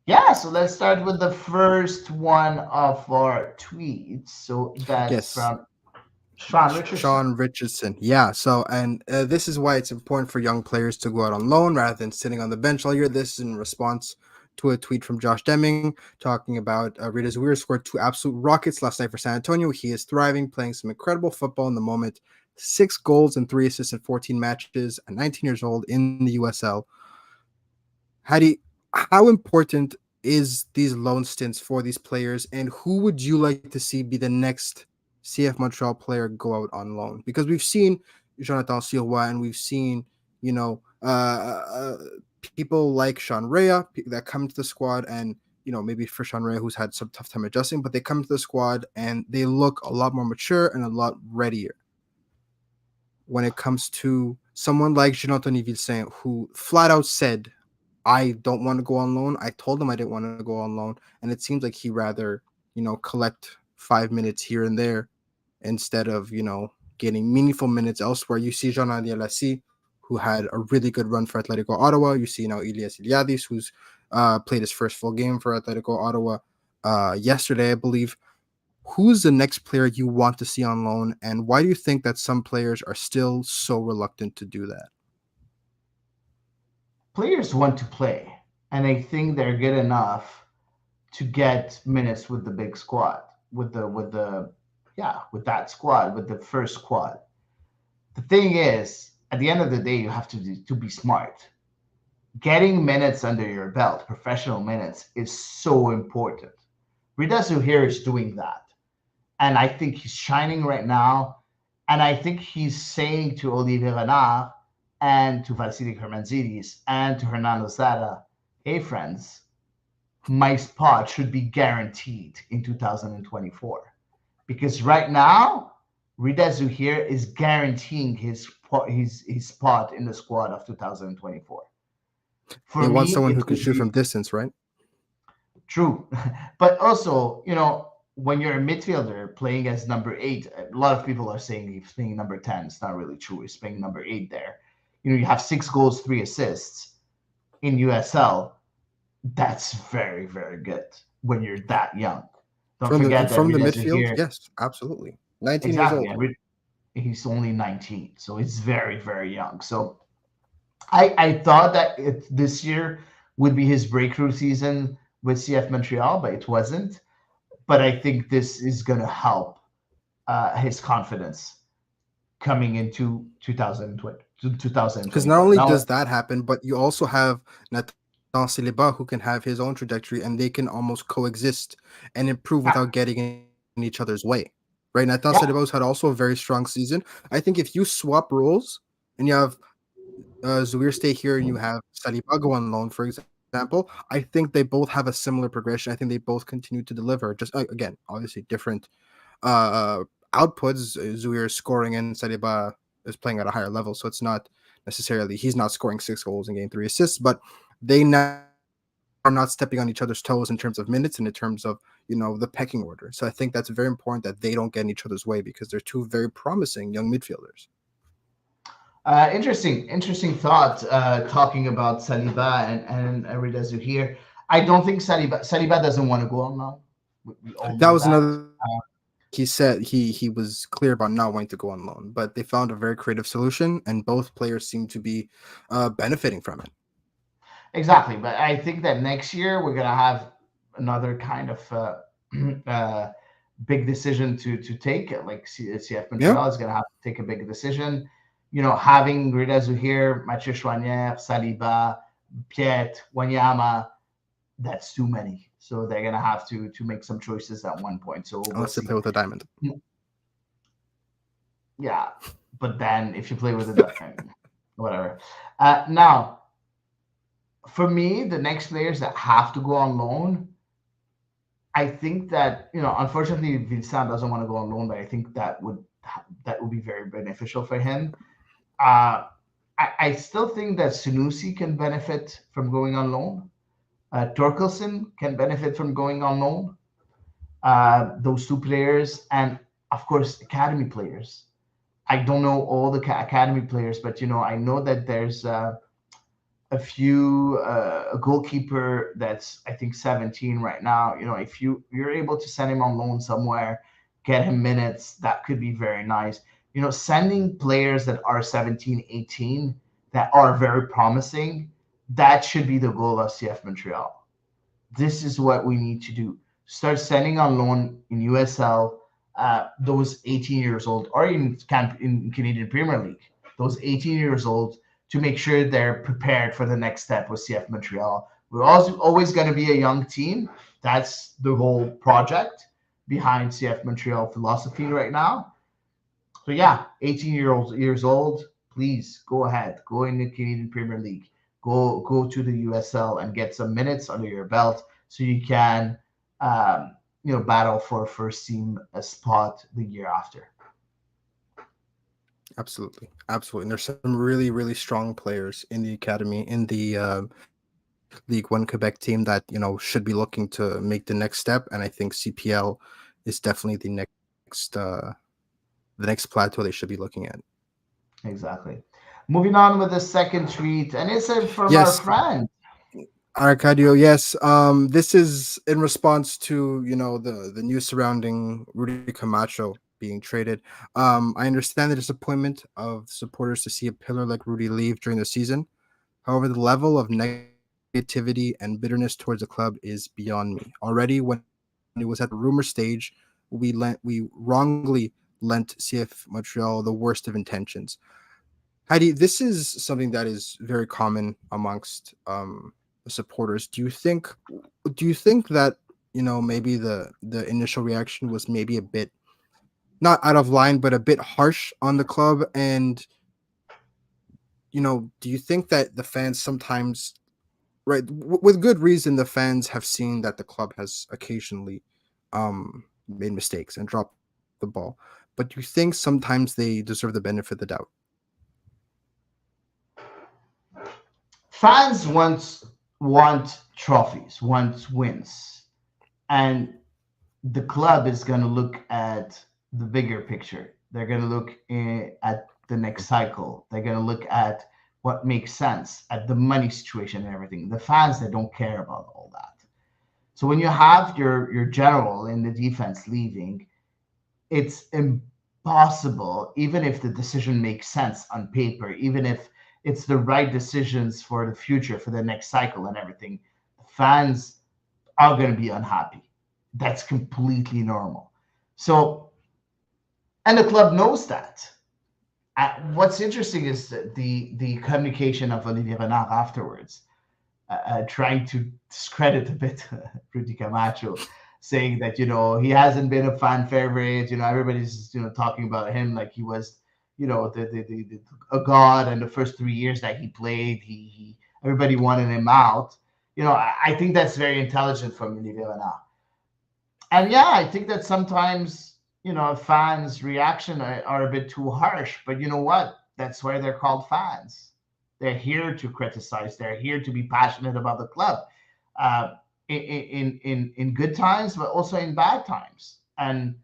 Yeah, so let's start with the first one of our tweets. So that's Yes, from Sean Richardson. Sean Richardson. Yeah. So, and this is why it's important for young players to go out on loan rather than sitting on the bench all year. This is in response to a tweet from Josh Deming talking about Rita Zouir scored two absolute rockets last night for San Antonio. He is thriving, playing some incredible football in the moment. 6 goals and 3 assists in 14 matches at 19 years old in the USL. Hadi, how important is these loan stints for these players, and who would you like to see be the next CF Montreal player go out on loan? Because we've seen Jonathan Sirois and we've seen, you know, people like Sean Rea that come to the squad and maybe for Sean Rea who's had some tough time adjusting, but they come to the squad and they look a lot more mature and a lot readier when it comes to someone like Jonathan Vilsaint, who flat out said, I don't want to go on loan. I told him I didn't want to go on loan. And it seems like he rather, collect 5 minutes here and there instead of, getting meaningful minutes elsewhere. You see Jean-André Lassie, who had a really good run for Atletico Ottawa. You see now Elias Iliadis, who's played his first full game for Atletico Ottawa yesterday, I believe. Who's the next player you want to see on loan, and why do you think that some players are still so reluctant to do that? Players want to play, and they think they're good enough to get minutes with the big squad, with that squad, with the first squad. The thing is, at the end of the day, you have to be smart. Getting minutes under your belt, professional minutes, is so important. Ridasu here is doing that. And I think he's shining right now. And I think he's saying to Olivier Renard and to Vasily Hermanzidis and to Hernando Sada, hey, friends, my spot should be guaranteed in 2024. Because right now, Ridezu here is guaranteeing his spot in the squad of 2024. They For want me, someone it who can would shoot be from distance, right? true. But also, when you're a midfielder playing as number eight, a lot of people are saying he's playing number 10. It's not really true. He's playing number eight there. You have 6 goals, 3 assists in USL. That's very, very good when you're that young. Don't From the forget that from the Ridezu midfield, here, yes, absolutely. 19 years exactly, old. and he's only 19, so it's very, very young. So I thought that this year would be his breakthrough season with CF Montreal, but it wasn't. But I think this is going to help his confidence coming into 2020 to Because not 2024. only Now, does that happen, but you also have Nathan Saliba who can have his own trajectory and they can almost coexist and improve yeah, without getting in each other's way. Right? Nathan Saliba's yeah, had also a very strong season. I think if you swap roles and you have Zuir stay here and you have Saliba go on loan, for example, I think they both have a similar progression. I think they both continue to deliver. Just again, obviously different uh, outputs. Zuir is scoring and Saliba is playing at a higher level, so it's not necessarily he's not scoring 6 goals and getting 3 assists, but they now are not stepping on each other's toes in terms of minutes and in terms of the pecking order. So I think that's very important that they don't get in each other's way because they're two very promising young midfielders. interesting thought talking about Saliba and Aridazu here. I don't think Saliba doesn't want to go on now. We all That know was that. another thing. He said he was clear about not wanting to go on loan, but they found a very creative solution, and both players seem to be benefiting from it. Exactly, but I think that next year we're gonna have another kind of uh, big decision to take. Like CF Yeah, Montreal is gonna have to take a big decision. You know, having Rida Zuhir, Mathieu Chouanière, Saliba, Piet, Wanyama, that's too many. So they're gonna have to make some choices at one point. So we'll unless they see. play with a diamond. Yeah, but then if you play with whatever. Now, for me, the next players that have to go on loan, I think that unfortunately, Vincent doesn't want to go on loan, but I think that would be very beneficial for him. Uh, I still think that Sunusi can benefit from going on loan. Torkelson can benefit from going on loan. Those two players, and of course, academy players. I don't know all the academy players, but I know that there's a few a goalkeeper that's I think 17 right now. If you're able to send him on loan somewhere, get him minutes, that could be very nice. Sending players that are 17, 18 that are very promising, that should be the goal of CF Montreal. This is what we need to do. Start sending on loan in USL those 18 years old, or in Canadian Premier League, those 18 years old, to make sure they're prepared for the next step with CF Montreal. We're also always going to be a young team. That's the whole project behind CF Montreal philosophy right now. So yeah, 18 years old, please go ahead, go in the Canadian Premier League, go to the USL and get some minutes under your belt so you can battle for first team a spot the year after. Absolutely, absolutely. And there's some really, really strong players in the academy in the League One Quebec team that should be looking to make the next step. And I think CPL is definitely the next plateau they should be looking at. Exactly. Moving on with the second tweet, and it's from our Yes, friend. Arcadio. Yes, this is in response to the news surrounding Rudy Camacho being traded. I understand the disappointment of supporters to see a pillar like Rudy leave during the season. However, the level of negativity and bitterness towards the club is beyond me. Already, when it was at the rumor stage, we wrongly lent CF Montreal the worst of intentions. Heidi, this is something that is very common amongst supporters. Do you think that maybe the initial reaction was maybe a bit not out of line, but a bit harsh on the club? And do you think that the fans sometimes, right, with good reason, the fans have seen that the club has occasionally made mistakes and dropped the ball, but do you think sometimes they deserve the benefit of the doubt? Fans want trophies, want wins, and the club is going to look at the bigger picture. They're going to look at the next cycle. They're going to look at what makes sense, at the money situation and everything. The fans, they don't care about all that. So when you have your general in the defense leaving, it's impossible, even if the decision makes sense on paper, even if it's the right decisions for the future, for the next cycle and everything, the fans are going to be unhappy. That's completely normal. So, and the club knows that. What's interesting is the communication of Olivier Renard afterwards, trying to discredit a bit Rudy Camacho, saying that he hasn't been a fan favorite. Everybody's talking about him like he was a god, and the first 3 years that he played, he everybody wanted him out. I think that's very intelligent from Olivier Renard. And yeah, I think that sometimes fans' reaction are a bit too harsh. But you know what? That's why they're called fans. They're here to criticize. They're here to be passionate about the club, uh, in good times, but also in bad times. And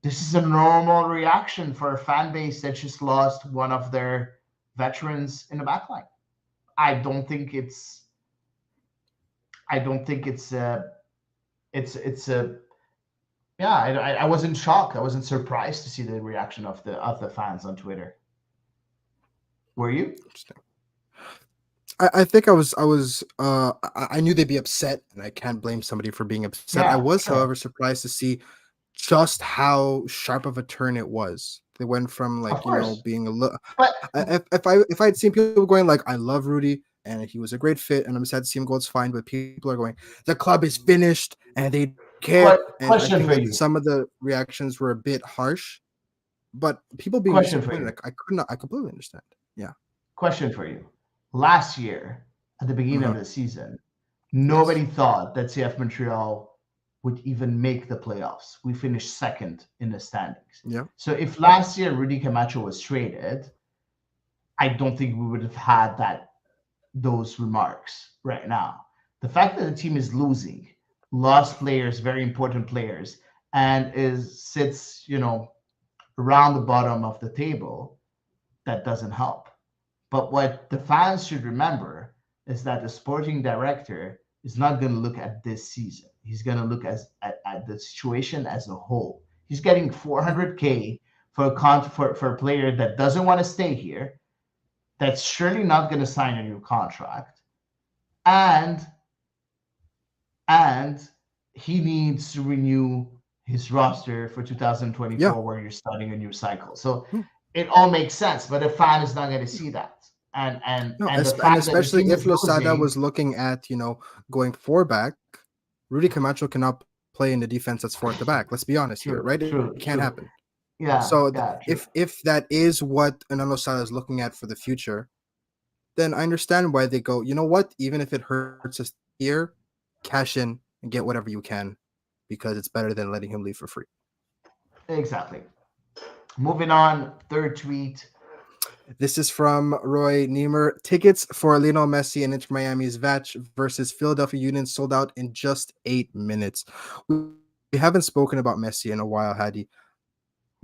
this is a normal reaction for a fan base that just lost one of their veterans in the backline. I don't think it's I don't think it's a yeah. I wasn't shocked. I wasn't surprised to see the reaction of the fans on Twitter. Were you? Interesting. I think I knew they'd be upset, and I can't blame somebody for being upset. I Yeah, was, however, sure. surprised to see just how sharp of a turn it was. They went from Of like course. being a little. But If I had seen people going like I love Rudy and he was a great fit and I'm sad to see him go, it's fine. But people are going the club is finished and they don't care. And I question think for that you. some of the reactions were a bit harsh. But people being Question for disappointed, you. I could not. I completely understand. Yeah. Question for you. Last year, at the beginning of Uh-huh. the season, Yes. nobody thought that CF Montreal would even make the playoffs. We finished second in the standings. Yeah. So if last year Rudy Camacho was traded, I don't think we would have had those remarks right now. The fact that the team is losing, lost players, very important players, and is sits, around the bottom of the table, that doesn't help. But what the fans should remember is that the sporting director is not going to look at this season. He's going to look at the situation as a whole. He's getting Mhm. 400K for a player that doesn't want to stay here, that's surely not going to sign a new contract, and and he needs to renew his roster for Yeah. 2024, where you're starting a new cycle. So Mm. it all makes sense, but the fan is not going to see that. And and No, and the and fact that the especially team if is Losada losing, was looking at going four back, Rudy Camacho cannot play in the defense that's four at the back. Let's be honest here, right? true, It can't true, happen. true. Yeah, So yeah, true. if that is what an Losada is looking at for the future, then I understand why they go. You know what? Even if it hurts us here, cash in and get whatever you can, because it's better than letting him leave for free. Exactly. Moving on, third tweet. This is from Roy Niemer. Tickets for Lionel Messi and Inter Miami's Vatch versus Philadelphia Union sold out in just 8 minutes. We haven't spoken about Messi in a while, Hadi.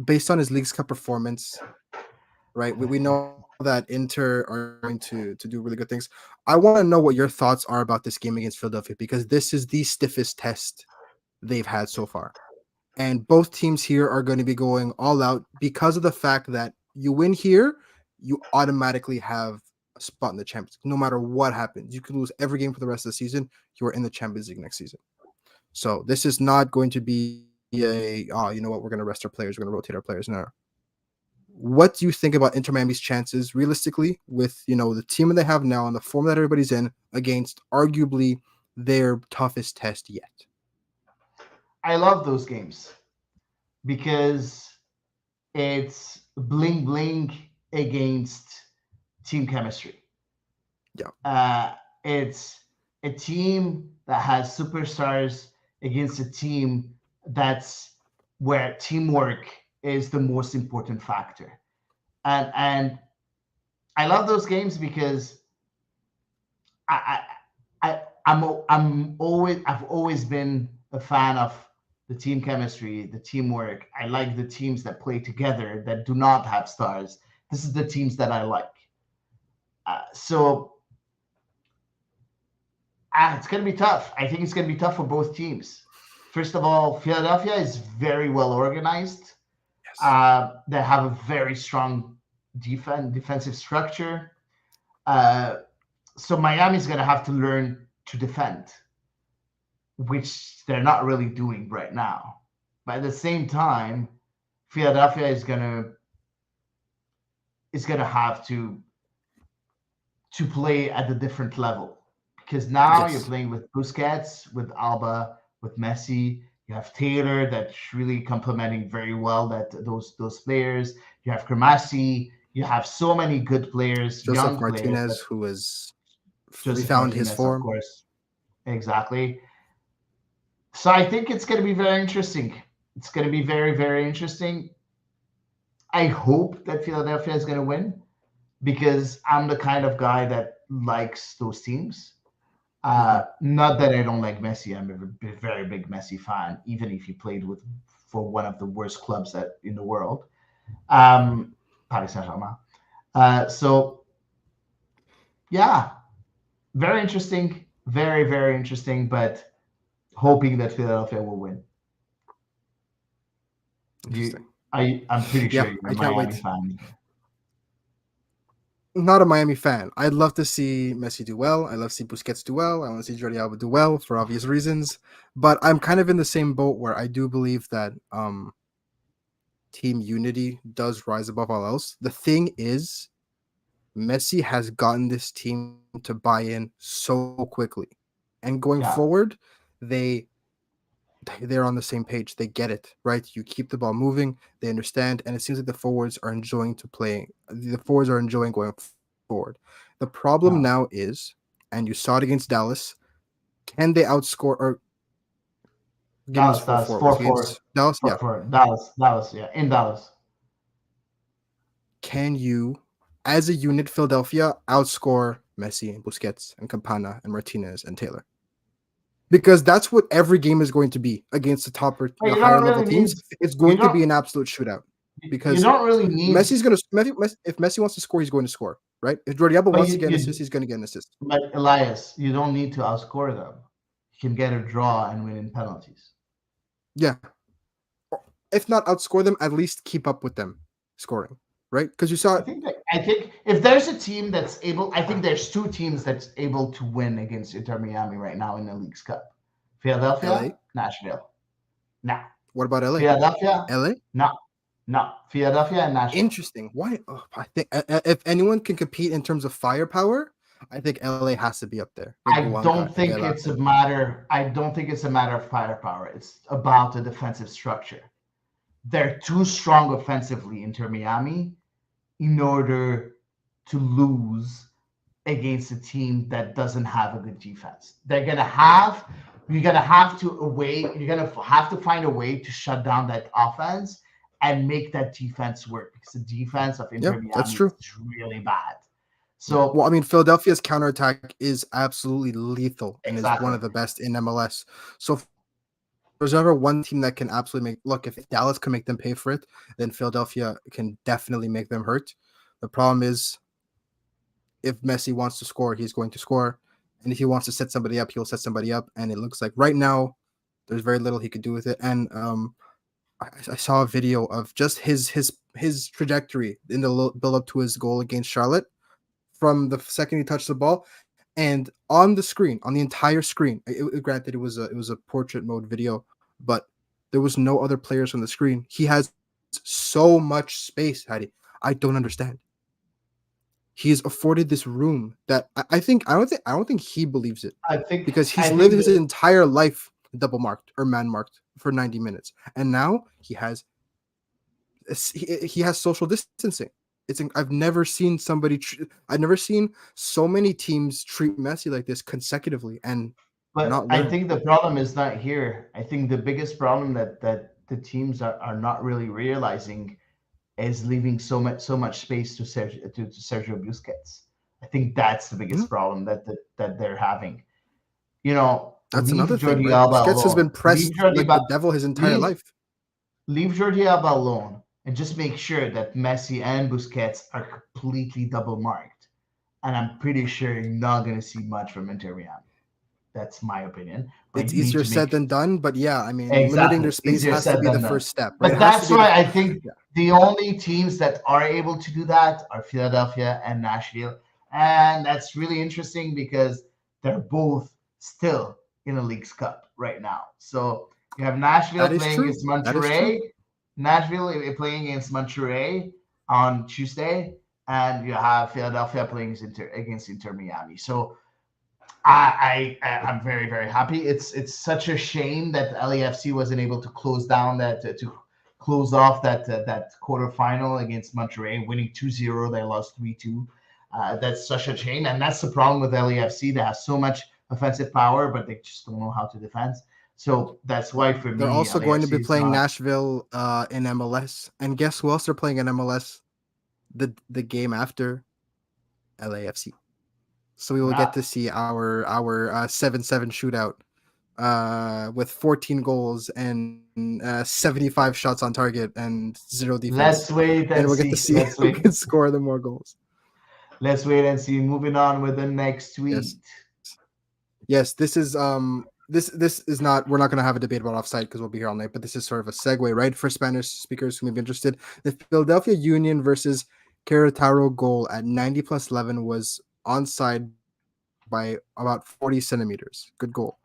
Based on his League's Cup performance, right? We know that Inter are going to do really good things. I want to know what your thoughts are about this game against Philadelphia because this is the stiffest test they've had so far. And both teams here are going to be going all out because of the fact that you win here, you automatically have a spot in the Champions League. No matter what happens, you could lose every game for the rest of the season. You are in the Champions League next season. So this is not going to be you know what, we're going to rest our players, we're going to rotate our players. No. What do you think about Inter Miami's chances realistically with the team that they have now and the form that everybody's in against arguably their toughest test yet? I love those games because it's bling bling against team chemistry. Yeah. It's a team that has superstars against a team that's where teamwork is the most important factor. And I love those games because I I've always been a fan of the team chemistry, the teamwork. I like the teams that play together that do not have stars. This is the teams that I like. So it's going to be tough. I think it's going to be tough for both teams. First of all, Philadelphia is very well organized. Yes. They have a very strong defensive structure. Uh, so Miami's going to have to learn to defend, which they're not really doing right now. But at the same time, Philadelphia is gonna have to play at a different level because now you're Yes. playing with Busquets, with Alba, with Messi. You have Taylor that's really complementing very well those players. You have Cremassi. You have so many good players, Joseph young players. That Martinez, who has Joseph refound his Martinez, of form. course, exactly. So I think it's going to be very interesting. It's going to be very, very interesting. I hope that Philadelphia is going to win because I'm the kind of guy that likes those teams. Hmm. Not that I don't like Messi. I'm a very big Messi fan, even if he played for one of the worst clubs in the world, Paris Saint-Germain. So yeah, very interesting. Very, very interesting, but hoping that Philadelphia will win. Interesting. I'm pretty Yeah, sure you're I a can't Miami wait. fan here. Not a Miami fan. I'd love to see Messi do well. I love to see Busquets do well. I want to see Jordi Alba do well for obvious reasons. But I'm kind of in the same boat where I do believe that team unity does rise above all else. The thing is, Messi has gotten this team to buy in so quickly. And going Yeah, forward, they they're on the same page. They get it, right? You keep the ball moving, they understand, and it seems like the forwards are enjoying to play. The forwards are enjoying going forward. The problem now yeah. is, and you saw it against Dallas, can they outscore or give me those full Dallas, four? Was 4-4 against Dallas? Yeah. for Dallas, yeah, in Dallas. Can you, as a unit, Philadelphia, outscore Messi and Busquets and Campana and Martinez and Taylor? Because that's what every game is going to be against the top or But the you higher don't level really need teams. It's you going to don't be an absolute shootout you because don't really need. If Messi wants to score, he's going to score, right? If Jordi Alba But wants to get an assist, he's going to get an assist. but Elias, you don't need to outscore them. You can get a draw and win in penalties. Yeah, if not outscore them, at least keep up with them scoring, right? Because you saw I think if there's a team that's able, I think there's two teams that's able to win against Inter Miami right now in the League's Cup. Philadelphia, LA. Nashville. No. What about LA? Philadelphia, LA. no. No. Philadelphia and Nashville. Interesting. Why? Oh, I think if anyone can compete in terms of firepower, I think LA has to be up there with Blanca and Gelate. I don't think it's a matter of firepower. It's about the defensive structure. They're too strong offensively, Inter Miami, in order to lose against a team that doesn't have a good defense. You're gonna have to find a way to shut down that offense and make that defense work because the defense of Yeah, Inter that's Miami true. is really bad. Yeah. So Well, I mean, Philadelphia's counterattack is absolutely lethal and is one exactly. of the best in MLS. So if there's ever one team that can absolutely make look, if Dallas can make them pay for it, then Philadelphia can definitely make them hurt. The problem is if Messi wants to score, he's going to score. And if he wants to set somebody up, he'll set somebody up. And it looks like right now there's very little he could do with it. And I saw a video of just his trajectory in the build up to his goal against Charlotte from the second he touched the ball, and on the screen, on the entire screen, granted it was a portrait mode video, but there was no other players on the screen. He has so much space, Hattie. I don't understand. He is afforded this room that I don't think he believes it because I he's lived think his that entire life double marked or man marked for 90 minutes, and now he has social distancing. I've never seen I've never seen so many teams treat Messi like this consecutively and but not I learn. think the problem is not here. I think the biggest problem that the teams are not really realizing is leaving so much space to Sergio Busquets. I think that's the Yeah, biggest problem that they're having. You know, that's leave another thing, Jordi right? Alba Busquets has alone. been pressed like the devil his entire Leave life. leave Jordi Alba alone, and just make sure that Messi and Busquets are completely double marked. And I'm pretty sure you're not going to see much from Inter Miami. That's my opinion. But It's you need easier to make said than done, but yeah, I mean, limiting their exactly space easier has to said be the than done. first step, right? But It has to that's be the why I think yeah. the only teams that are able to do that are Philadelphia and Nashville, and that's really interesting because they're both still in the League's Cup right now. So you have Nashville That is playing true. against That is true. Monterrey, Nashville playing against Monterrey on Tuesday, and you have Philadelphia playing against Inter Miami. So I'm very very happy. It's such a shame that LAFC wasn't able to close down to close off that quarterfinal against Monterrey, winning 2-0. They lost 3-2. That's such a shame, and that's the problem with LAFC. They have so much offensive power, but they just don't know how to defend. So that's why for They're me, also going to LAFC be is playing not. Nashville in MLS. And guess who else they're playing in MLS? The game after LAFC. So we will get Not. to see our 7-7 shootout with 14 goals and 75 shots on target and zero defense. Let's wait And and we'll get to see. see who can score the more goals. Let's wait and see. Moving on with the next tweet. Yes. Yes. Yes, this is not, we're not going to have a debate about offside because we'll be here all night, but this is sort of a segue, right, for Spanish speakers who may be interested. The Philadelphia Union versus Querétaro goal at 90 plus 11 was onside by about 40 centimeters. Good goal.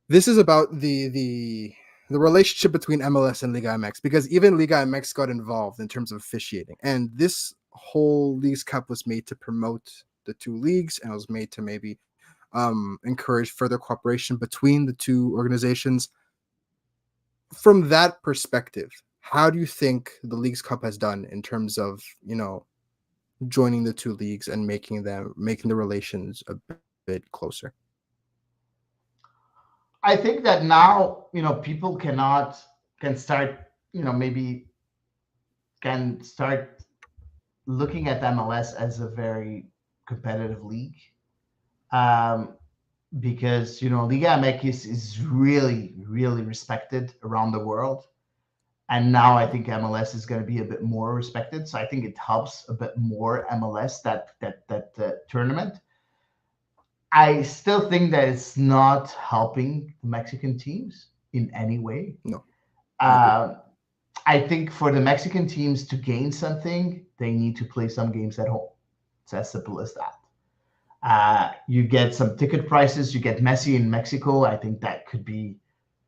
This is about the relationship between MLS and Liga MX, because even Liga MX got involved in terms of officiating, and this whole Leagues Cup was made to promote the two leagues, and it was made to maybe encourage further cooperation between the two organizations. From that perspective, how do you think the Leagues Cup has done in terms of, joining the two leagues and making the relations a bit closer? I think that now, people can start, maybe can start looking at MLS as a very competitive league. Um, because Liga MX is really, really respected around the world, and now I think MLS is going to be a bit more respected. So I think it helps a bit more MLS, that tournament. I still think that it's not helping the Mexican teams in any way. No, I agree. Um, I think for the Mexican teams to gain something, they need to play some games at home. It's as simple as that. You get some ticket prices. You get Messi in Mexico. I think that could be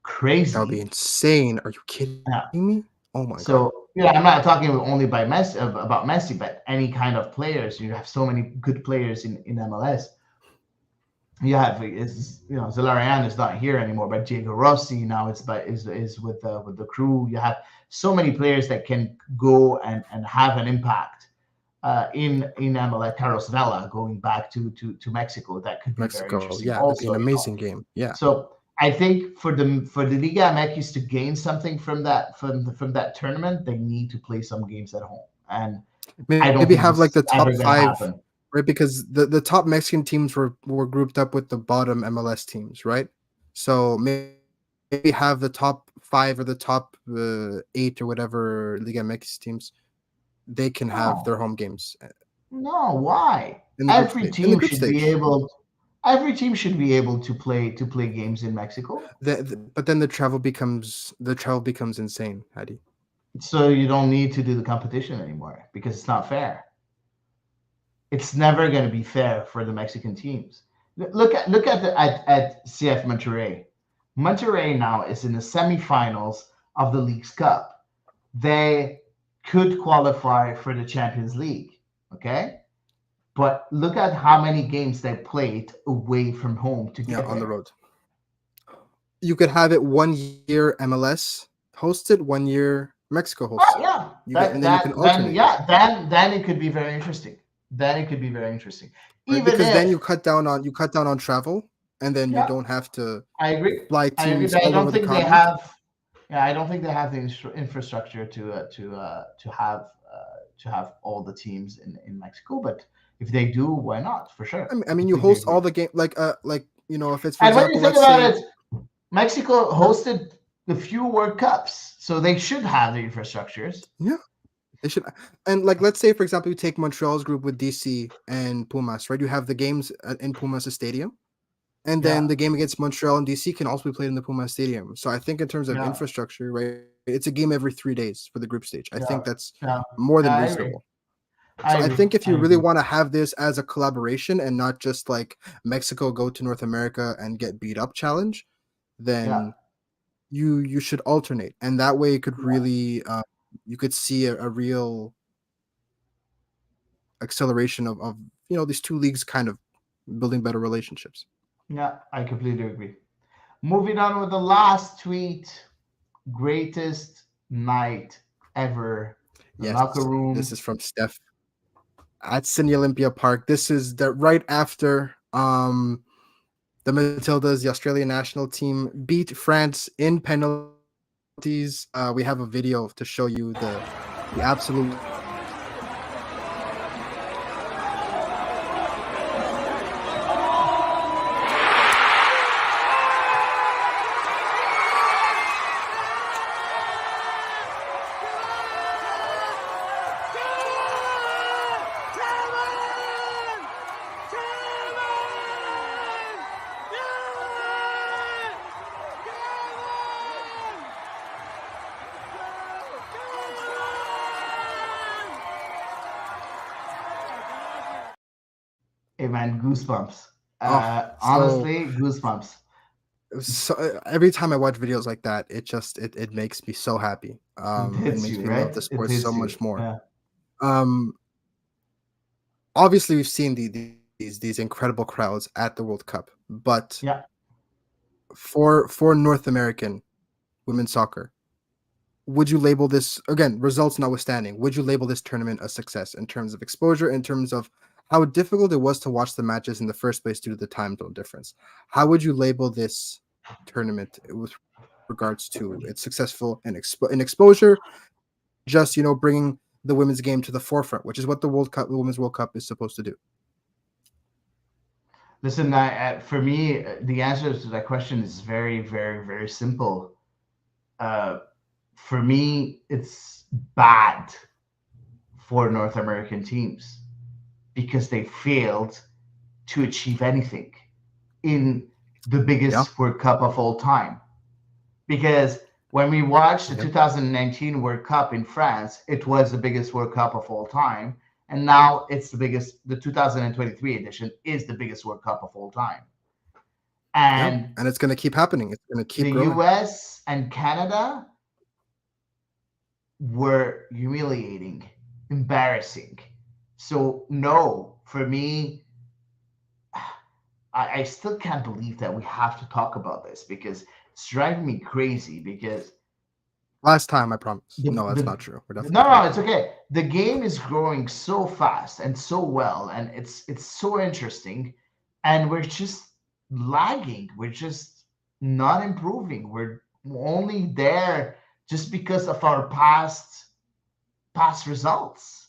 That would be crazy. insane. Are you kidding me? Oh my god. So I'm not talking only by Messi about Messi, but any kind of players. You have so many good players in MLS. You have Zellarian is not here anymore, but Diego Rossi now is with the crew. You have so many players that can go and have an impact in MLS. Carlos Vela going back to Mexico, that could be very Mexico, interesting. yeah, that'd be Also, an amazing game. Yeah. so I think for the Liga MX to gain something from that tournament, they need to play some games at home, and I Maybe don't think have this like the is top ever going to five, happen. right? Because the top Mexican teams were grouped up with the bottom MLS teams, right? So maybe have the top five or the top eight or whatever Liga MX teams. They can have their No, home games no, why? in the group Every stage. In the team group should be stage, able. Every team should be able to play games in Mexico, but then the travel becomes insane, Hadi. so you don't need to do the competition anymore because it's not fair. It's never going to be fair for the Mexican teams. Look at CF Monterrey. Monterrey now is in the semifinals of the League's Cup. They could qualify for the Champions League, okay? But look at how many games they played away from home to Yeah, get on the there. road. You could have it 1 year MLS hosted, 1 year Mexico Oh hosted. yeah, And that then you can that then alternate. yeah, then it could be very interesting. Then it could be very interesting. Right? Even Because then if you cut down on travel, and then you yeah, don't have to I agree. fly I agree, teams but I all over don't the think they continent. have. Yeah, I don't think they have the infrastructure to have all the teams in Mexico. But if they do, why not? For sure, I mean, you completely host agree. all the game, if it's, for And when you example, think let's about say, it, Mexico hosted the few World Cups, so they should have the infrastructures. yeah, they should. And like, let's say, for example, you take Montreal's group with DC and Pumas, right? You have the games in Pumas Stadium. And then Yeah, the game against Montreal and DC can also be played in the Puma Stadium. So I think in terms of yeah, infrastructure, right, it's a game every 3 days for the group stage. I think yeah, that's yeah. more than Yeah, I agree. reasonable. So I I agree. think if I you really agree. want to have this as a collaboration and not just like Mexico go to North America and get beat up challenge, Yeah, then you should alternate, and that way it could really you could see a real acceleration of these two leagues kind of building better relationships. yeah. I completely agree. Moving on with the last tweet. Greatest night ever. The locker Yes, this room. is from Steph at Cine Olympia Park. This is the right after the Matildas, the Australian national team, beat France in penalties. We have a video to show you the absolute Hey man, goosebumps. Oh, so Honestly, goosebumps. every time I watch videos like that, it makes me so happy. It And hits makes you, me love right? the It sport so hits you. much more. Yeah. Um, Obviously we've seen these incredible crowds at the World Cup, but Yeah. for North American women's soccer, would you label this, again, results notwithstanding, would you label this tournament a success in terms of exposure, in terms of how difficult it was to watch the matches in the first place due to the time zone difference? How would you label this tournament with regards to its successful in exposure, just bringing the women's game to the forefront, which is what the Women's World Cup is supposed to do? Listen, for me, the answer to that question is very, very, very simple. Uh, for me, it's bad for North American teams because they failed to achieve anything in the Yeah, biggest World Cup of all time. Because when we watched the yeah, 2019 World Cup in France, it was the biggest World Cup of all time. And now it's the biggest, the 2023 edition is the biggest World Cup of all time. yeah, And and it's going to keep happening. It's going to keep the growing. US and Canada were humiliating, embarrassing. So, no, for me, I still can't believe that we have to talk about this because it's driving me crazy because Last time, I promise. the No, that's the not true. We're definitely no, talking it's about it. okay. The game is growing so fast and so well, and it's so interesting, and we're just lagging. We're just not improving. We're only there just because of our past results.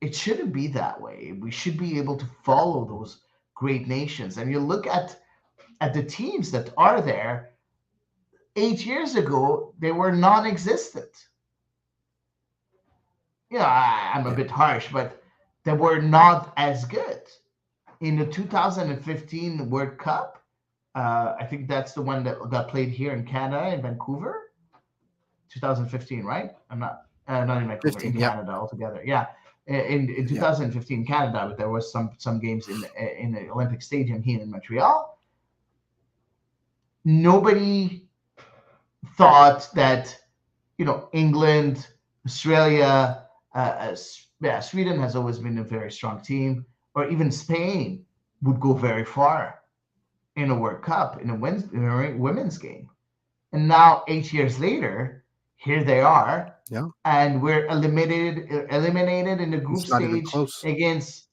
It shouldn't be that way. We should be able to follow those great nations. And you look at the teams that are there. 8 years ago, they were non-existent. Yeah, I'm a Yeah. bit harsh, but they were not as good. In the 2015 World Cup, I think that's the one that got played here in Canada, in Vancouver, 2015, right? I'm not in Vancouver, in 15. Yep. Canada altogether. Yeah, in Yeah. 2015 Canada, there was some games in the Olympic Stadium here in Montreal. Nobody thought that England, Australia, yeah, Sweden has always been a very strong team, or even Spain would go very far in a World Cup in a women's game. And now 8 years later, here they are, Yeah. and we're eliminated in the group It's not even stage close. against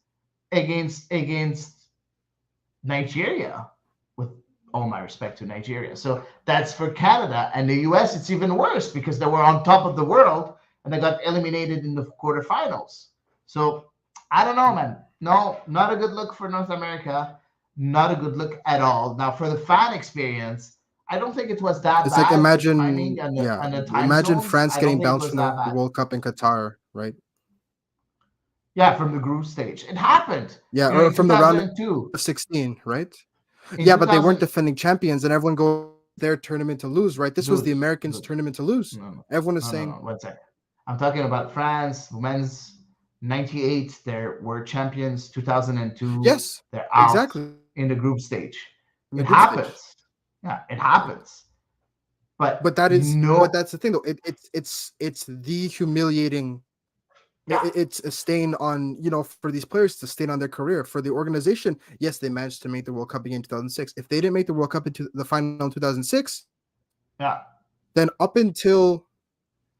Nigeria, with all my respect to Nigeria. So that's for Canada. And the US, it's even worse because they were on top of the world and they got eliminated in the quarterfinals. So I don't know, Yeah. man. No, not a good look for North America. Not a good look at all. Now, for the fan experience, I don't think it was that It's like, bad. The timing imagine, and yeah, the time imagine zones, France I don't getting think it bounced was from that the bad. World Cup in Qatar, right? Yeah, from the group stage. It happened, Yeah, in or from the round of 2002. 16, right? In Yeah, but they weren't 2000, defending champions, and everyone goes their tournament to lose, right? This was the lose, Americans' lose. tournament to lose. No, no, Everyone is no, no, saying, no. One second. I'm talking about France, women's 98. They were champions. 2002. yes, They're out exactly, in the group stage. in the It group stage. happens. Yeah, it happens. But But no, that's the thing, though. It's the humiliating. yeah, It's a stain on, for these players, to stain on their career, for the organization. Yes, they managed to make the World Cup again in 2006. If they didn't make the World Cup into the final in 2006, yeah, then up until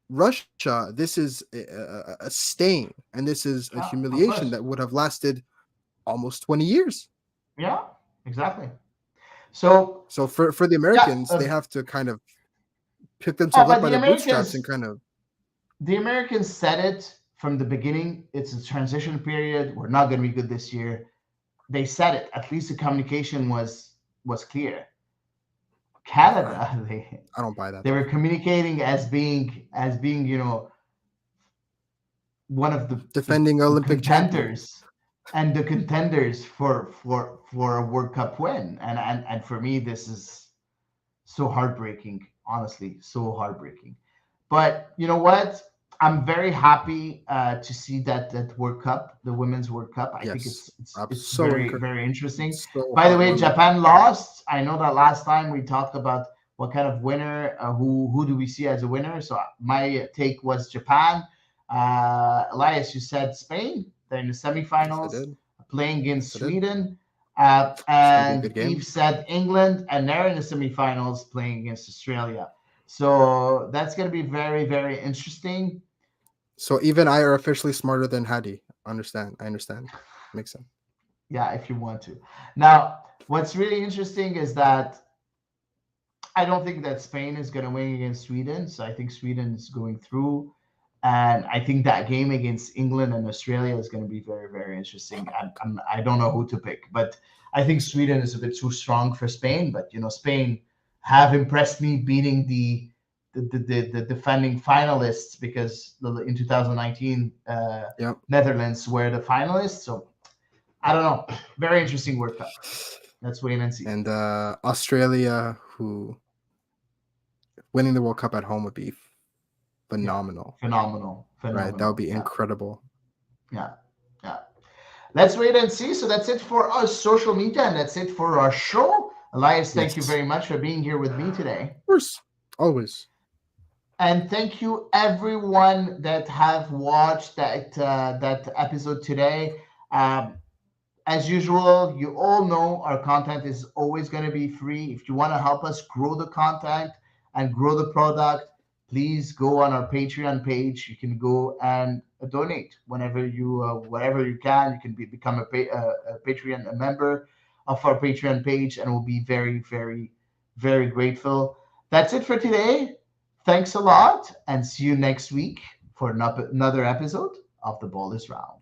Russia, this is a stain, and this is a yeah, of humiliation course. that would have lasted almost 20 years. Yeah, exactly. So, So for the yeah. Americans, they have to kind of pick Oh, themselves up but by their bootstraps and kind of, The Americans said it from the beginning. It's a transition period. We're not going to be good this year. They said it. At least the communication was clear. I, Canada, I don't buy that they though. were communicating as being one of Defending the Olympic champion. contenders and the contenders for a World Cup win. And for me, this is so heartbreaking. Honestly, so heartbreaking. But you know what? I'm very happy to see that World Cup, the Women's World Cup. I think Yes, it's so very encouraging, very interesting. so By the way, heartwarming. Japan lost. I know that last time we talked about what kind of winner, who do we see as a winner. So my take was Japan. Elias, you said Spain. They're in the Yes, I semifinals, did. playing against Yes, I did. Sweden. It's gonna be a And good game. Eve said England, and they're in the semifinals playing against Australia. So that's going to be very, very interesting. So even I are officially smarter than Hadi. Understand? I understand. Makes sense. Yeah, if you want to. Now, what's really interesting is that I don't think that Spain is going to win against Sweden. So I think Sweden is going through. And I think that game against England and Australia is going to be very, very interesting. I don't know who to pick, but I think Sweden is a bit too strong for Spain. But, Spain have impressed me beating the defending finalists because in 2019, Yep. Netherlands were the finalists. So I don't know. Very interesting World Cup. Let's wait and see. And Australia, who winning the World Cup at home would be Yeah, phenomenal, phenomenal, right? That would phenomenal. be Yeah, incredible. yeah, yeah. Let's wait and see. So that's it for our social media, and that's it for our show. Elias, thank you Yes, very much for being here with me today. of course, always. And thank you everyone that have watched that episode today. Um, as usual, you all know our content is always going to be free. If you want to help us grow the content and grow the product, please go on our Patreon page. You can go and donate whenever whatever you can. You can become a Patreon a member of our Patreon page, and we'll be very, very, very grateful. That's it for today. Thanks a lot, and see you next week for another episode of The Ball is Round.